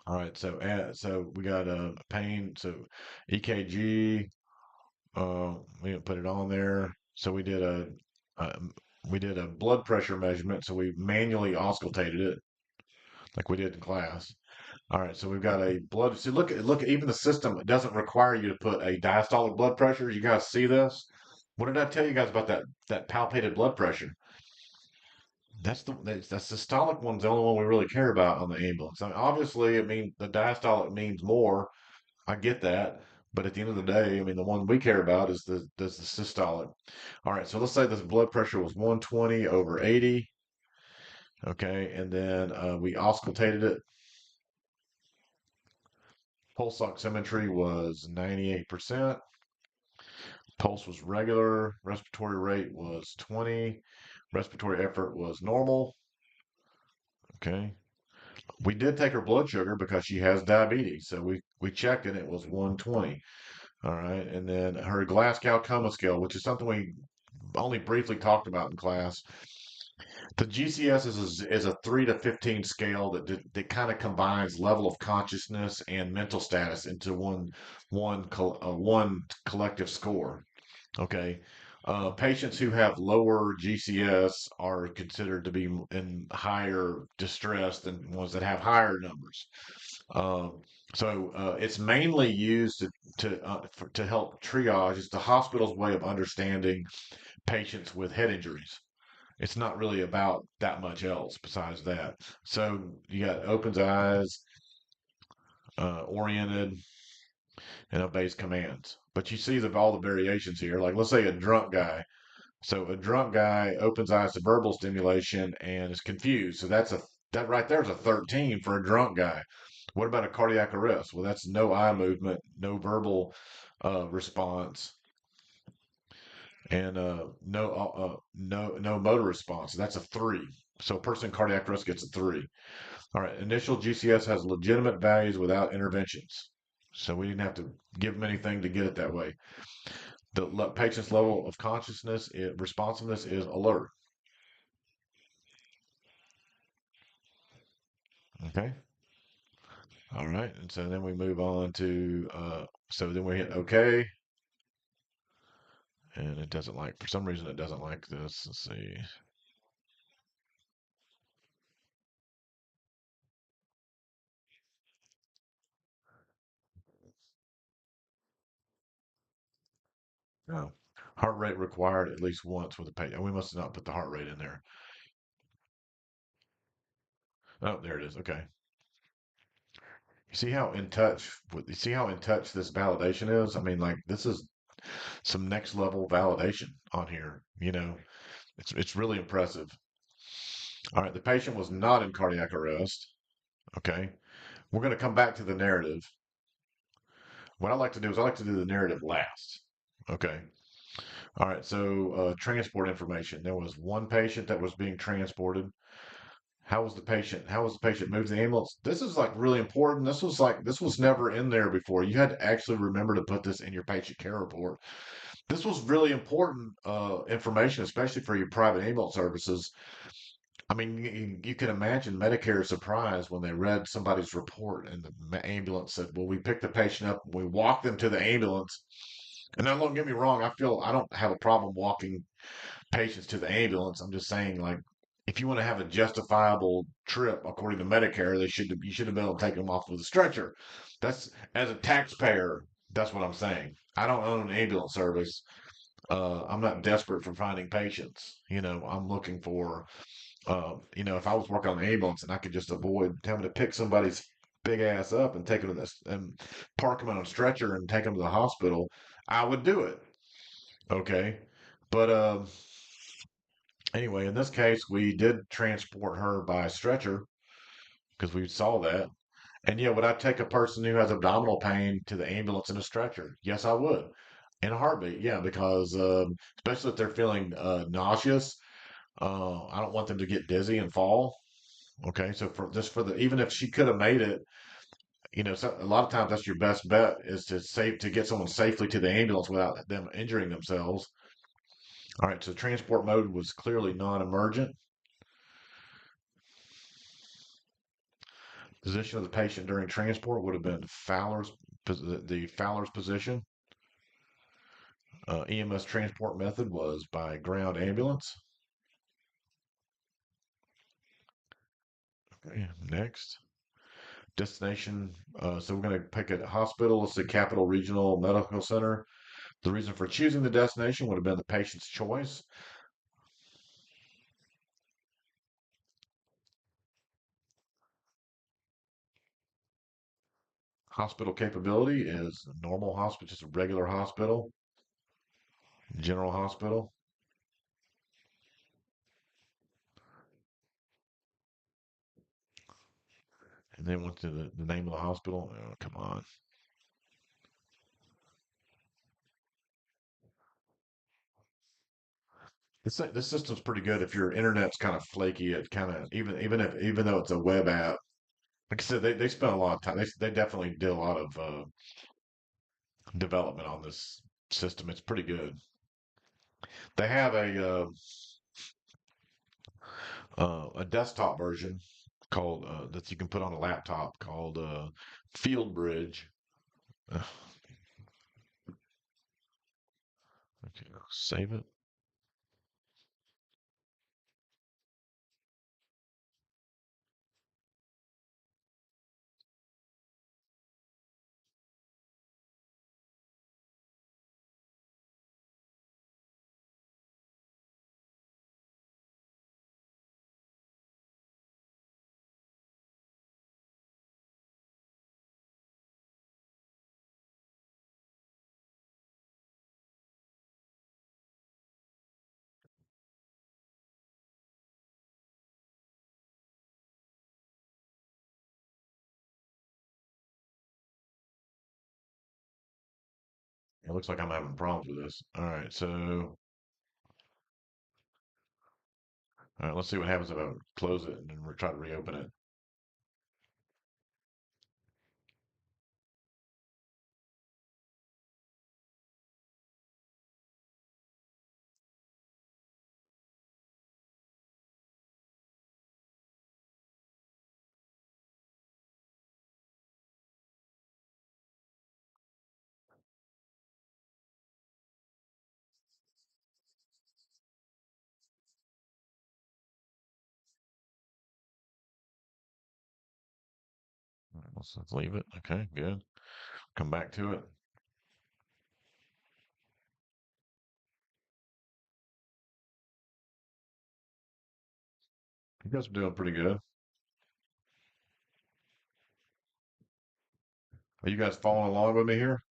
all right, so we got pain, so EKG, we didn't put it on there. So uh, we did a blood pressure measurement, so we manually auscultated it like we did in class. All right, so we've got a blood. See, look at even the system. It doesn't require you to put a diastolic blood pressure. You guys see this? What did I tell you guys about that palpated blood pressure? That's the systolic one's the only one we really care about on the ambulance. I mean, obviously, I mean the diastolic means more. I get that, but at the end of the day, I mean the one we care about is the systolic. All right, so let's say this blood pressure was 120 over 80. Okay, and then we auscultated it. Pulse oximetry was 98%. Pulse was regular. Respiratory rate was 20. Respiratory effort was normal. Okay. We did take her blood sugar because she has diabetes. So we checked it. It was 120. All right. And then her Glasgow Coma Scale, which is something we only briefly talked about in class. The GCS is a 3 to 15 scale that kind of combines level of consciousness and mental status into one collective score. Okay. Patients who have lower GCS are considered to be in higher distress than ones that have higher numbers. Um, it's mainly used to help triage. It's the hospital's way of understanding patients with head injuries. It's not really about that much else besides that. So you got opens eyes, oriented, and obeys commands. But you see all the variations here. Like let's say a drunk guy. So a drunk guy opens eyes to verbal stimulation and is confused. So that right there is a 13 for a drunk guy. What about a cardiac arrest? Well, that's no eye movement, no verbal response, and no motor response. That's a 3. So a person in cardiac arrest gets a 3. All right. Initial GCS has legitimate values without interventions. So we didn't have to give them anything to get it that way. The patient's level of consciousness, responsiveness is alert. Okay. All right. And so then we move on to, so then we hit OK. And it doesn't like, for some reason, it doesn't like this. Let's see. No. Heart rate required at least once with the patient. We must have not put the heart rate in there. Oh, there it is. Okay. You see how in touch this validation is? I mean, like this is some next level validation on here. It's really impressive. All right, the patient was not in cardiac arrest. Okay. We're going to come back to the narrative. What I like to do is I like to do the narrative last. Okay. All right, so transport information. There was one patient that was being transported. How was the patient? How was the patient moved to the ambulance? This is like really important. This was never in there before. You had to actually remember to put this in your patient care report. This was really important information, especially for your private ambulance services. I mean, you can imagine Medicare's surprise when they read somebody's report and the ambulance said, "Well, we picked the patient up, we walked them to the ambulance." And now, don't get me wrong, I don't have a problem walking patients to the ambulance. I'm just saying, like, if you want to have a justifiable trip according to Medicare, you should have been able to take them off with a stretcher. That's as a taxpayer. That's what I'm saying. I don't own an ambulance service. I'm not desperate for finding patients. I'm looking for, if I was working on an ambulance and I could just avoid having to pick somebody's big ass up and take them to this and park them on a stretcher and take them to the hospital, I would do it. Okay. But anyway, in this case, we did transport her by stretcher because we saw that. And yeah, would I take a person who has abdominal pain to the ambulance in a stretcher? Yes, I would. In a heartbeat, yeah, because especially if they're feeling nauseous, I don't want them to get dizzy and fall. Okay, so for the even if she could have made it, a lot of times that's your best bet is to get someone safely to the ambulance without them injuring themselves. All right, so transport mode was clearly non-emergent. Position of the patient during transport would have been the Fowler's position. EMS transport method was by ground ambulance. Okay, next. Destination. So we're going to pick a hospital. Let's say Capital Regional Medical Center. The reason for choosing the destination would have been the patient's choice. Hospital capability is normal hospital, just a regular hospital, general hospital. And then went to the name of the hospital. Oh, come on. This system's pretty good. If your internet's kind of flaky, it kind of even though it's a web app, like I said, they spent a lot of time. They definitely did a lot of development on this system. It's pretty good. They have a desktop version called that you can put on a laptop called Field Bridge. Okay, save it. It looks like I'm having problems with this. All right, let's see what happens if I close it and then try to reopen it. All right, let's leave it. Okay, good. Come back to it. You guys are doing pretty good. Are you guys following along with me here?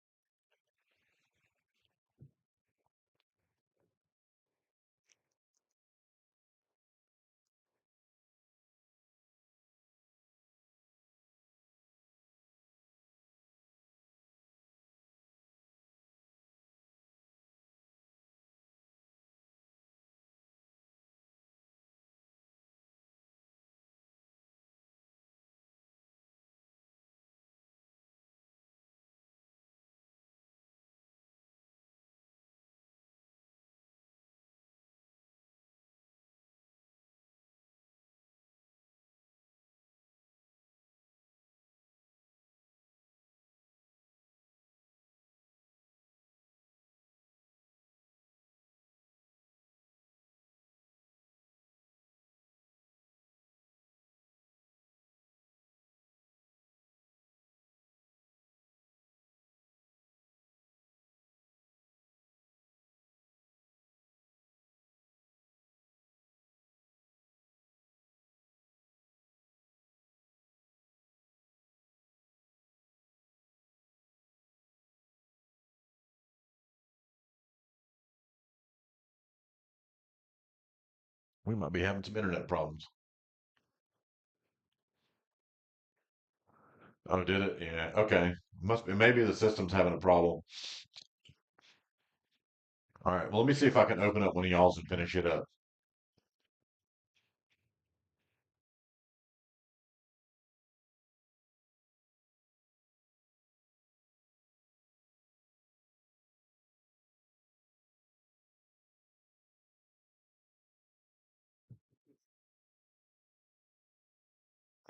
We might be having some internet problems. Oh, did it? Yeah. Okay. Must be. Maybe the system's having a problem. All right. Well, let me see if I can open up one of y'all's and finish it up.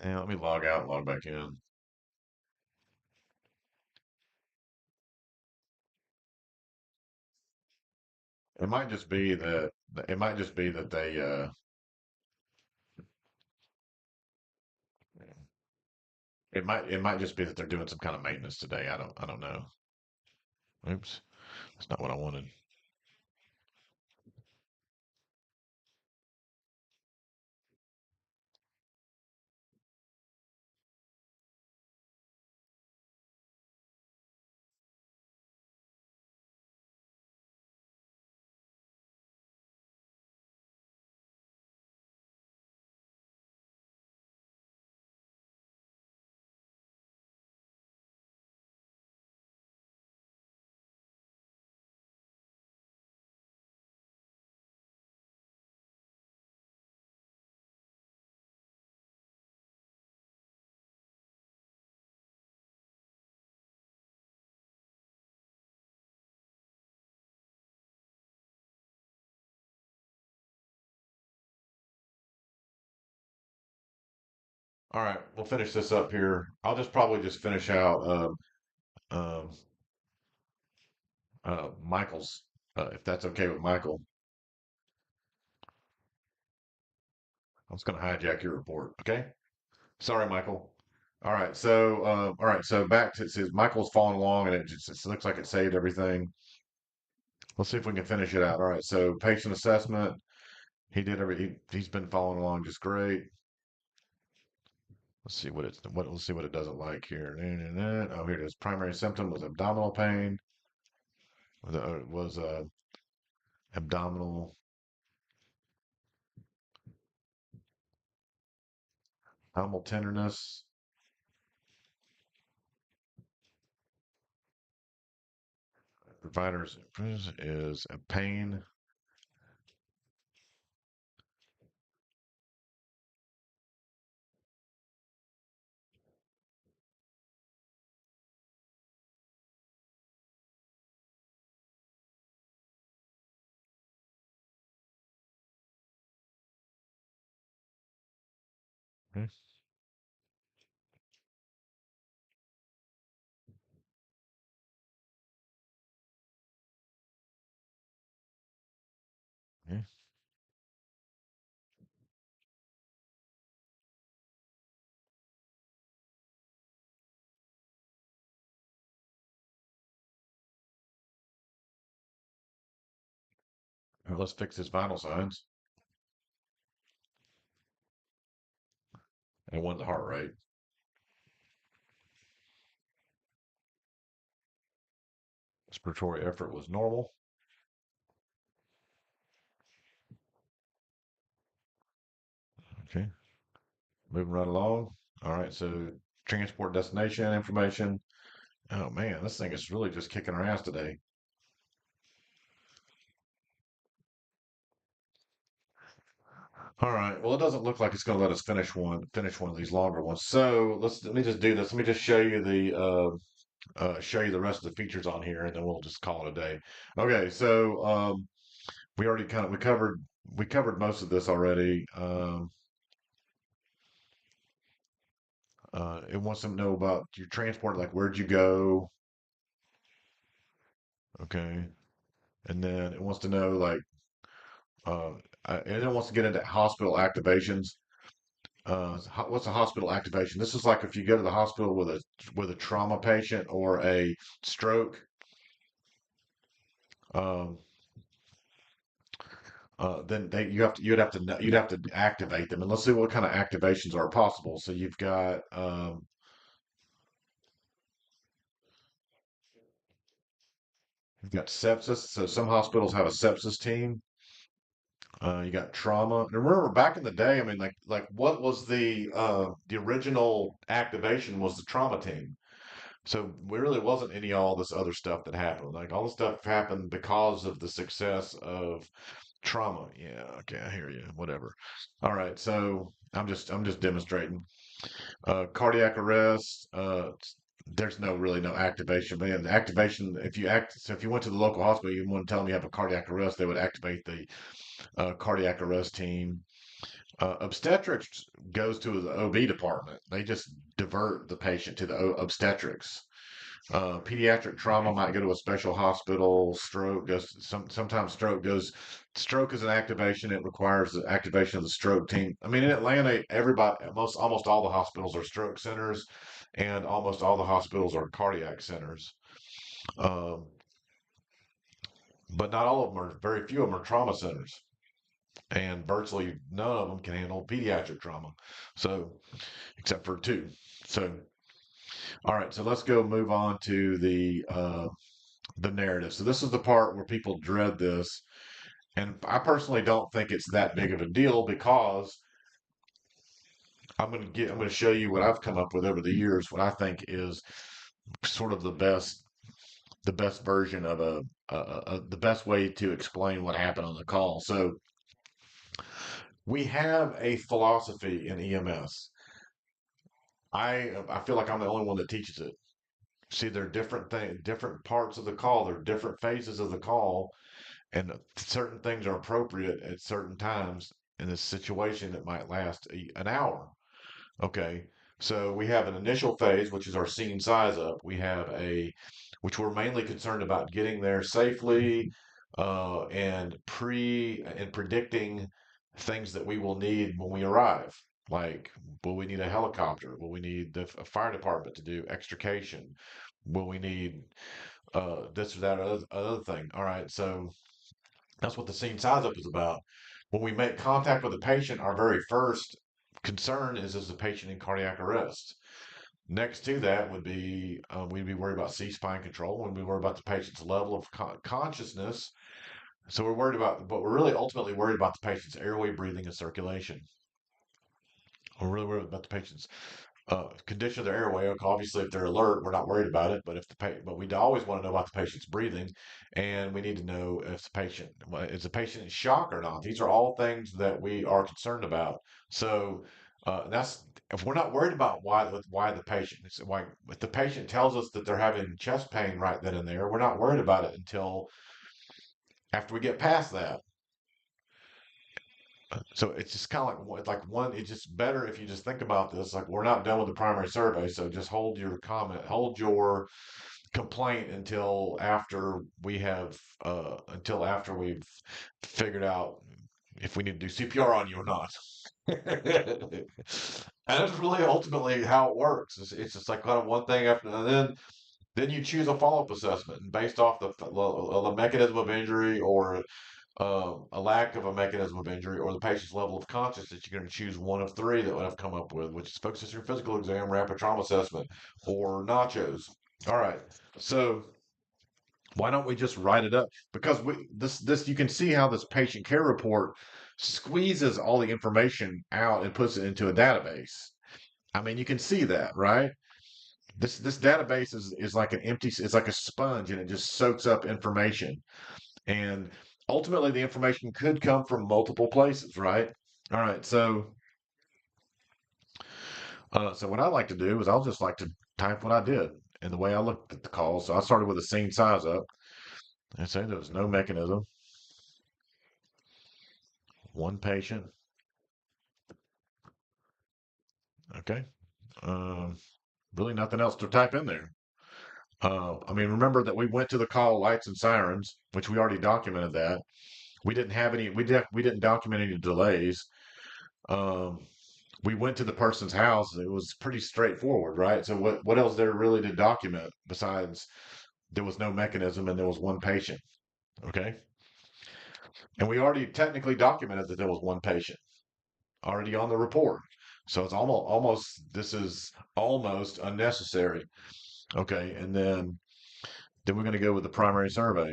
Yeah. Let me log out and log back in. It might just be that. It might just be that they. It might just be that they're doing some kind of maintenance today. I don't know. Oops. That's not what I wanted. All right. We'll finish this up here. I'll just probably just finish out um, Michael's, if that's okay with Michael. I'm just going to hijack your report. Okay. Sorry, Michael. All right. So back to it says Michael's following along, and it looks like it saved everything. Let's see if we can finish it out. All right. So patient assessment. He's been following along just great. Let's see what it doesn't like here. Oh, here it is. Primary symptom was abdominal pain. Was abdominal abdominal tenderness. Providers is a pain. Okay. Okay. All right, let's fix his vital signs. And one's the heart rate. Respiratory effort was normal. Okay. Moving right along. All right. So transport destination information. Oh man, this thing is really just kicking our ass today. All right. Well, it doesn't look like it's going to let us finish one of these longer ones. So let me just do this. Let me just show you the rest of the features on here, and then we'll just call it a day. Okay. So we already kind of we covered most of this already. It wants to know about your transport, like where'd you go? Okay. And then it wants to know like uh, and then it wants to get into hospital activations. What's a hospital activation? This is like if you go to the hospital with a trauma patient or a stroke. Um, then you'd have to activate them, and let's see what kind of activations are possible. So you've got sepsis. So some hospitals have a sepsis team. You got trauma. And remember back in the day, I mean, like what was the original activation was the trauma team. So there really wasn't any all this other stuff that happened. Like all the stuff happened because of the success of trauma. Yeah, okay, I hear you. Whatever. All right, so I'm just demonstrating. Cardiac arrest. There's no activation. But yeah, the activation. If you went to the local hospital, you want to tell them you have a cardiac arrest, they would activate the cardiac arrest team. Obstetrics goes to the OB department. They just divert the patient to the obstetrics. Pediatric trauma might go to a special hospital. Stroke goes. Sometimes stroke goes. Stroke is an activation. It requires the activation of the stroke team. I mean, in Atlanta, everybody, almost all the hospitals are stroke centers, and almost all the hospitals are cardiac centers. Um, but not all of them are. Very few of them are trauma centers, and virtually none of them can handle pediatric trauma. So, except for two. So, all right. So let's go move on to the narrative. So this is the part where people dread this, and I personally don't think it's that big of a deal because I'm going to show you what I've come up with over the years, what I think is sort of the best version of the best way to explain what happened on the call. So we have a philosophy in EMS. I feel like I'm the only one that teaches it. See, there are different parts of the call. There are different phases of the call, and certain things are appropriate at certain times in this situation that might last an hour. Okay, so we have an initial phase, which is our scene size up. Which we're mainly concerned about getting there safely, and predicting things that we will need when we arrive. Like, will we need a helicopter? Will we need a fire department to do extrication? Will we need this or that or other thing? All right, so that's what the scene size up is about. When we make contact with the patient, our very first concern is the patient in cardiac arrest? Next to that would be we'd be worried about C-spine control. We'd be worried about the patient's level of consciousness. So but we're really ultimately worried about the patient's airway, breathing, and circulation. We're really worried about the patient's condition of their airway. Okay, obviously, if they're alert, we're not worried about it. But we always want to know about the patient's breathing, and we need to know if is the patient in shock or not. These are all things that we are concerned about. So that's if we're not worried about why the patient why if the patient tells us that they're having chest pain right then and there, we're not worried about it until after we get past that. So it's just kind of like one. It's just better if you just think about this. Like we're not done with the primary survey, so just hold your complaint until after we've figured out if we need to do CPR on you or not. And that's really ultimately how it works. It's just like kind of one thing after, and then you choose a follow-up assessment and based off the mechanism of injury or a lack of a mechanism of injury or the patient's level of consciousness, you're going to choose one of three that I've come up with, which is focus history physical exam, rapid trauma assessment, or nachos. All right. So why don't we just write it up? Because this you can see how this patient care report squeezes all the information out and puts it into a database. I mean, you can see that, right? This database is like it's like a sponge and it just soaks up information. And ultimately, the information could come from multiple places, right? All right. So what I like to do is I'll just like to type what I did and the way I looked at the call. So I started with a scene size up and say there was no mechanism, one patient. Okay. Um, really nothing else to type in there. I mean, remember that we went to the call lights and sirens, which we already documented that. We didn't have any. We didn't document any delays. Um, we went to the person's house. It was pretty straightforward, right? So what else there really to document besides there was no mechanism and there was one patient? Okay, and we already technically documented that there was one patient already on the report. So it's almost this is almost unnecessary. Okay, and then we're going to go with the primary survey.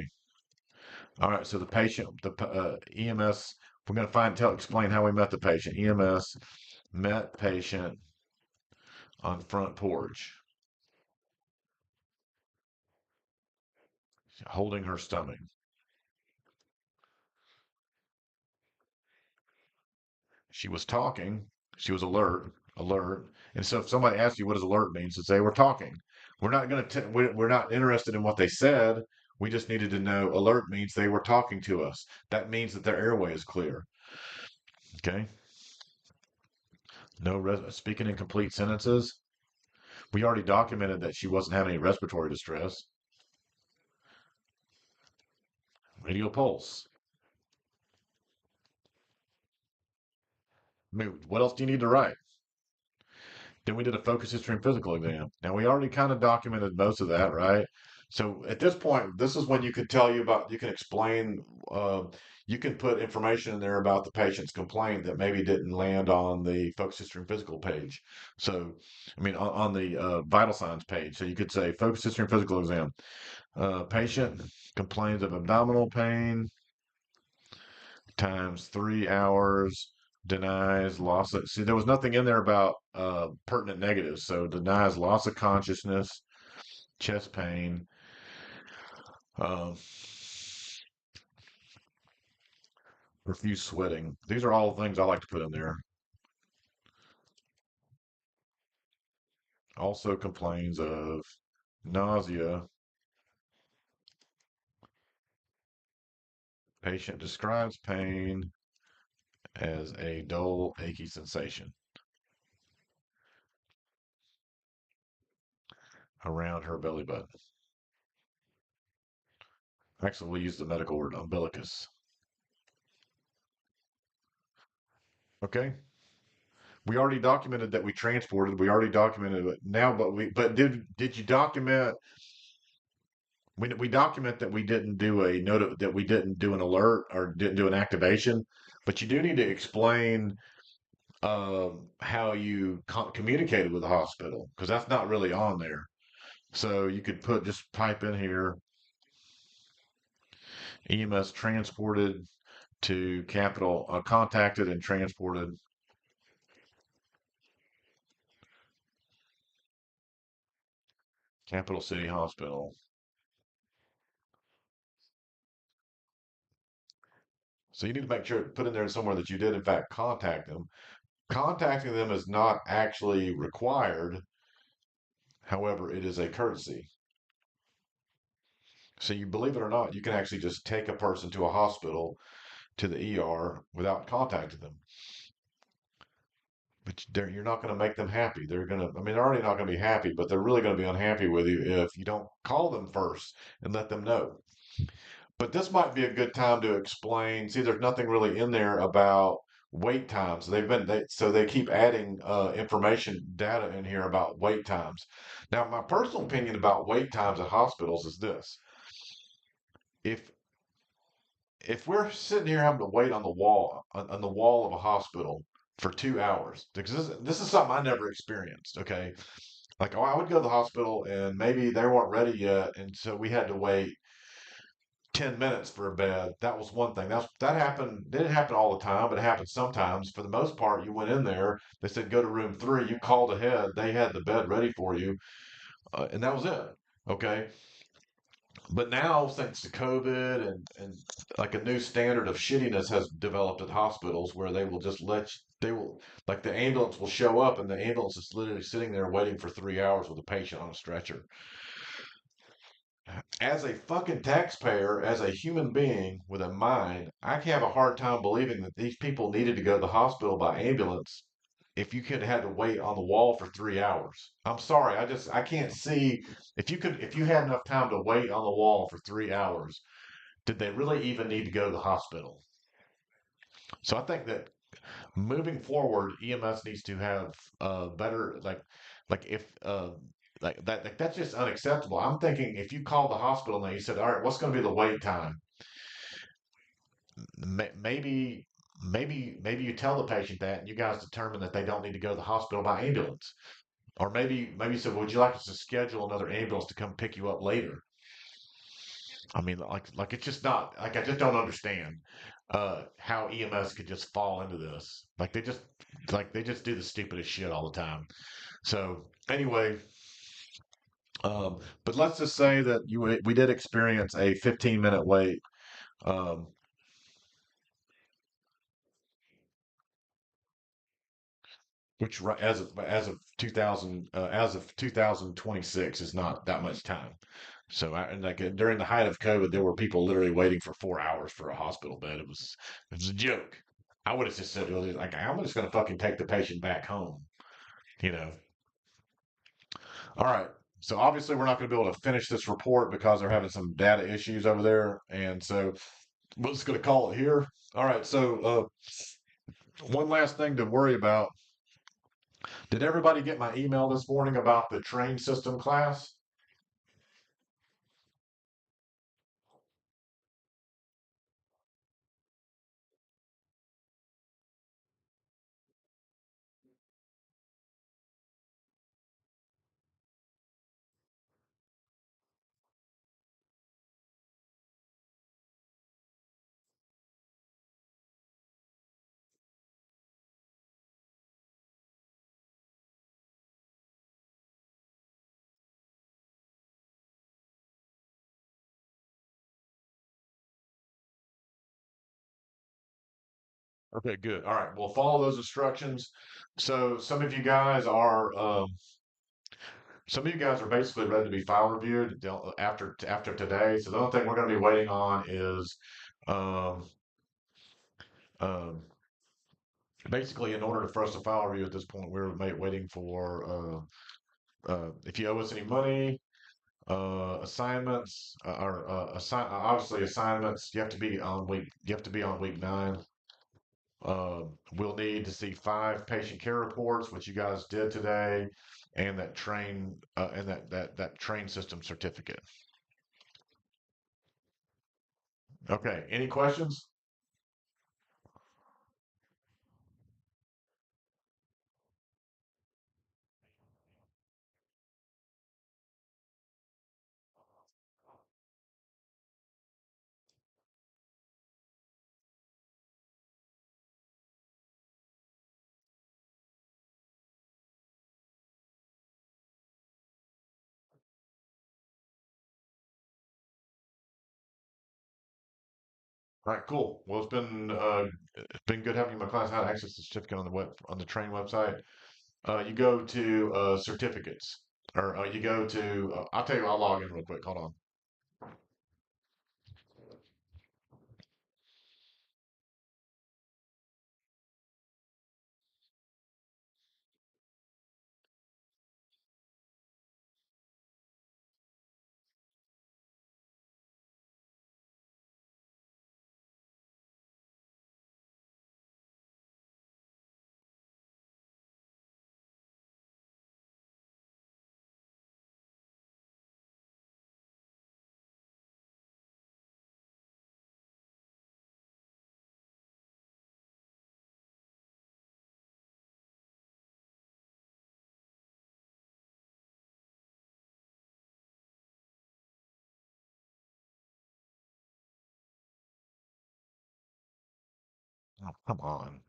All right, so the EMS We're going to explain how we met the patient. EMS met patient on front porch, holding her stomach. She was talking. She was alert. And so if somebody asks you what does alert mean, so say we're talking. We're not going to. We're not interested in what they said. We just needed to know alert means they were talking to us. That means that their airway is clear. Okay. No speaking in complete sentences. We already documented that she wasn't having any respiratory distress. Radial pulse. I mean, what else do you need to write? Then we did a focus history and physical exam. Now we already kind of documented most of that, right? So at this point, this is when you can you can explain, uh, you can put information in there about the patient's complaint that maybe didn't land on the focus history and physical page. So, I mean, on the vital signs page. So you could say focus history and physical exam. Patient complains of abdominal pain times 3 hours, denies loss of, see, there was nothing in there about pertinent negatives. So denies loss of consciousness, chest pain, um, profuse sweating. These are all things I like to put in there. Also complains of nausea. Patient describes pain as a dull, achy sensation around her belly button. Actually, we'll use the medical word umbilicus. Okay. We already documented that we transported. We already documented it now, but did you document? We document that we didn't do a note that we didn't do an alert or didn't do an activation, but you do need to explain how you communicated with the hospital because that's not really on there. So you could just type in here EMS transported to Capital, contacted and transported Capital City Hospital. So you need to make sure put in there somewhere that you did in fact contact them. Contacting them is not actually required. However, it is a courtesy. So you believe it or not, you can actually just take a person to a hospital to the ER without contacting them. But you're not going to make them happy. I mean, they're already not going to be happy, but they're really going to be unhappy with you if you don't call them first and let them know. But this might be a good time to explain. See, there's nothing really in there about wait times. So they keep adding information data in here about wait times. Now, my personal opinion about wait times at hospitals is this: if we're sitting here having to wait on the wall on the wall of a hospital for 2 hours, because this is something I never experienced. Okay, like I would go to the hospital and maybe they weren't ready yet, and so we had to wait 10 minutes for a bed. That was one thing. That happened. Didn't happen all the time, but it happened sometimes. For the most part, you went in there. They said go to room 3. You called ahead. They had the bed ready for you, and that was it. Okay. But now, thanks to COVID and like a new standard of shittiness has developed at hospitals where they will just they will, like the ambulance will show up and the ambulance is literally sitting there waiting for 3 hours with a patient on a stretcher. As a fucking taxpayer, as a human being with a mind, I can have a hard time believing that these people needed to go to the hospital by ambulance if you could have had to wait on the wall for 3 hours. I'm sorry, I can't see if you had enough time to wait on the wall for 3 hours, did they really even need to go to the hospital? So I think that moving forward, EMS needs to have better like if like that's just unacceptable. I'm thinking if you call the hospital and you said, all right, what's going to be the wait time? Maybe maybe you tell the patient that and you guys determine that they don't need to go to the hospital by ambulance. Or maybe you said, would you like us to schedule another ambulance to come pick you up later? I mean, like it's just not like I just don't understand how EMS could just fall into this. Like they just do the stupidest shit all the time. So anyway, but let's just say that we did experience a 15-minute wait. Um, which as of 2026 is not that much time. So and like during the height of COVID, there were people literally waiting for 4 hours for a hospital bed. It was a joke. I would have just said like I'm just gonna fucking take the patient back home. You know. All right. So obviously we're not going to be able to finish this report because they're having some data issues over there, and so we're just going to call it here. All right. So one last thing to worry about. Did everybody get my email this morning about the train system class? Okay, good. All right, we'll follow those instructions. So some of you guys are basically ready to be file reviewed after today. So the only thing we're going to be waiting on is um, um, basically in order for us to file review at this point, we're waiting for if you owe us any money, assignments, or obviously assignments. You have to be on week 9. We'll need to see 5 patient care reports, which you guys did today, and that train system certificate. Okay. Any questions? All right. Cool. Well, it's been good having you in my class. How to access the certificate on the train website. You go to certificates, or you go to. I'll tell you. I'll log in real quick. Hold on. Oh, come on.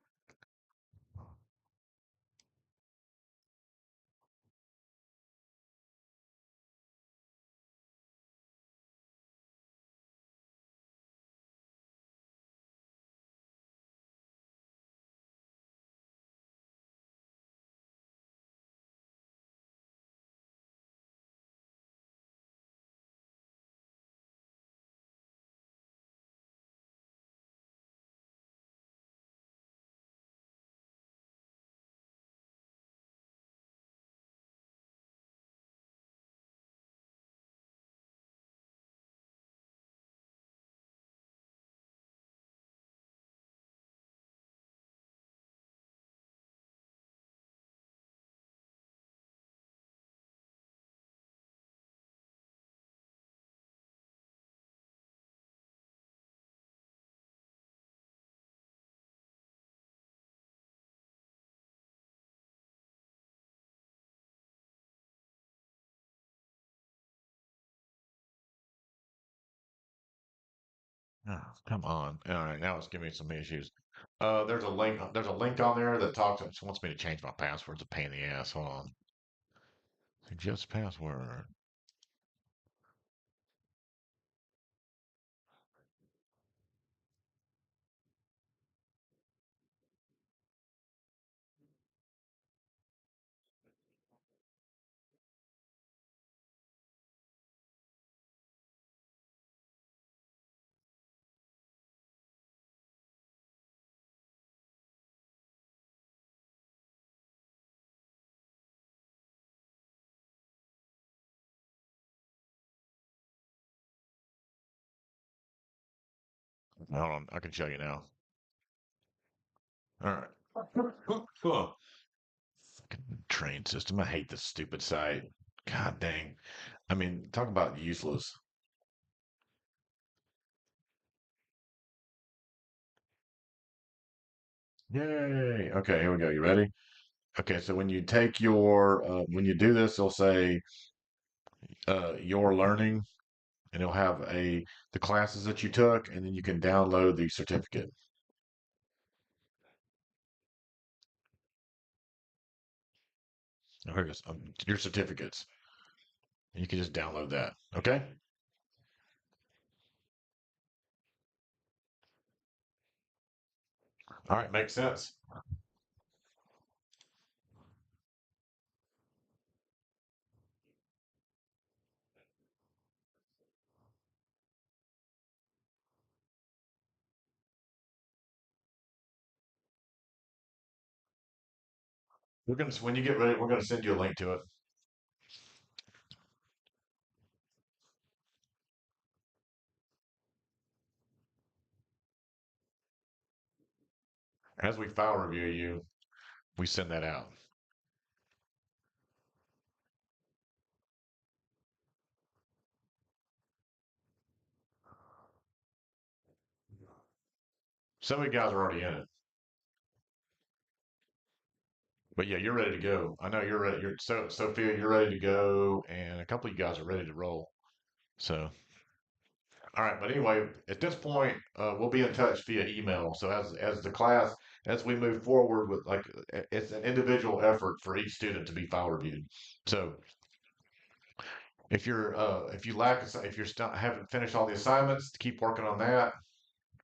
Oh, come on. All right, now it's giving me some issues. There's a link. There's a link on there that talks. It wants me to change my password. It's a pain in the ass. Hold on. Suggest password. Hold on. I can show you now. All right. Fucking train system. I hate this stupid site. God dang. I mean, talk about useless. Yay. Okay, here we go. You ready? Okay, so when you take your when you do this, it'll say your learning, and it'll have the classes that you took, and then you can download the certificate. Oh, here it is. Your certificates. You can just download that. Okay. All right, makes sense. We're gonna when you get ready, we're gonna send you a link to it. As we file review you, we send that out. Some of you guys are already in it, but yeah, you're ready to go. I know you're ready. You're so Sophia, you're ready to go, and a couple of you guys are ready to roll. So, all right. But anyway, at this point, we'll be in touch via email. So as the class, as we move forward with like, it's an individual effort for each student to be file reviewed. So if you lack, if you're still haven't finished all the assignments, keep working on that,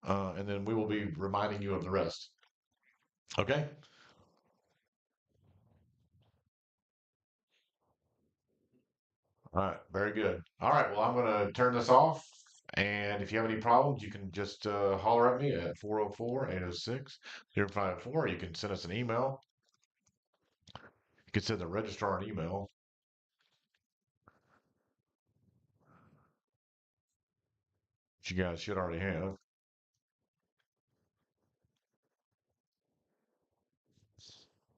and then we will be reminding you of the rest. Okay. All right, very good. All right, well, I'm going to turn this off. And if you have any problems, you can just holler at me at 404-806-054. You can send us an email. You can send the registrar an email, which you guys should already have.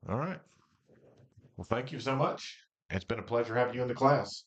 All right. Well, thank you so much. It's been a pleasure having you in the class.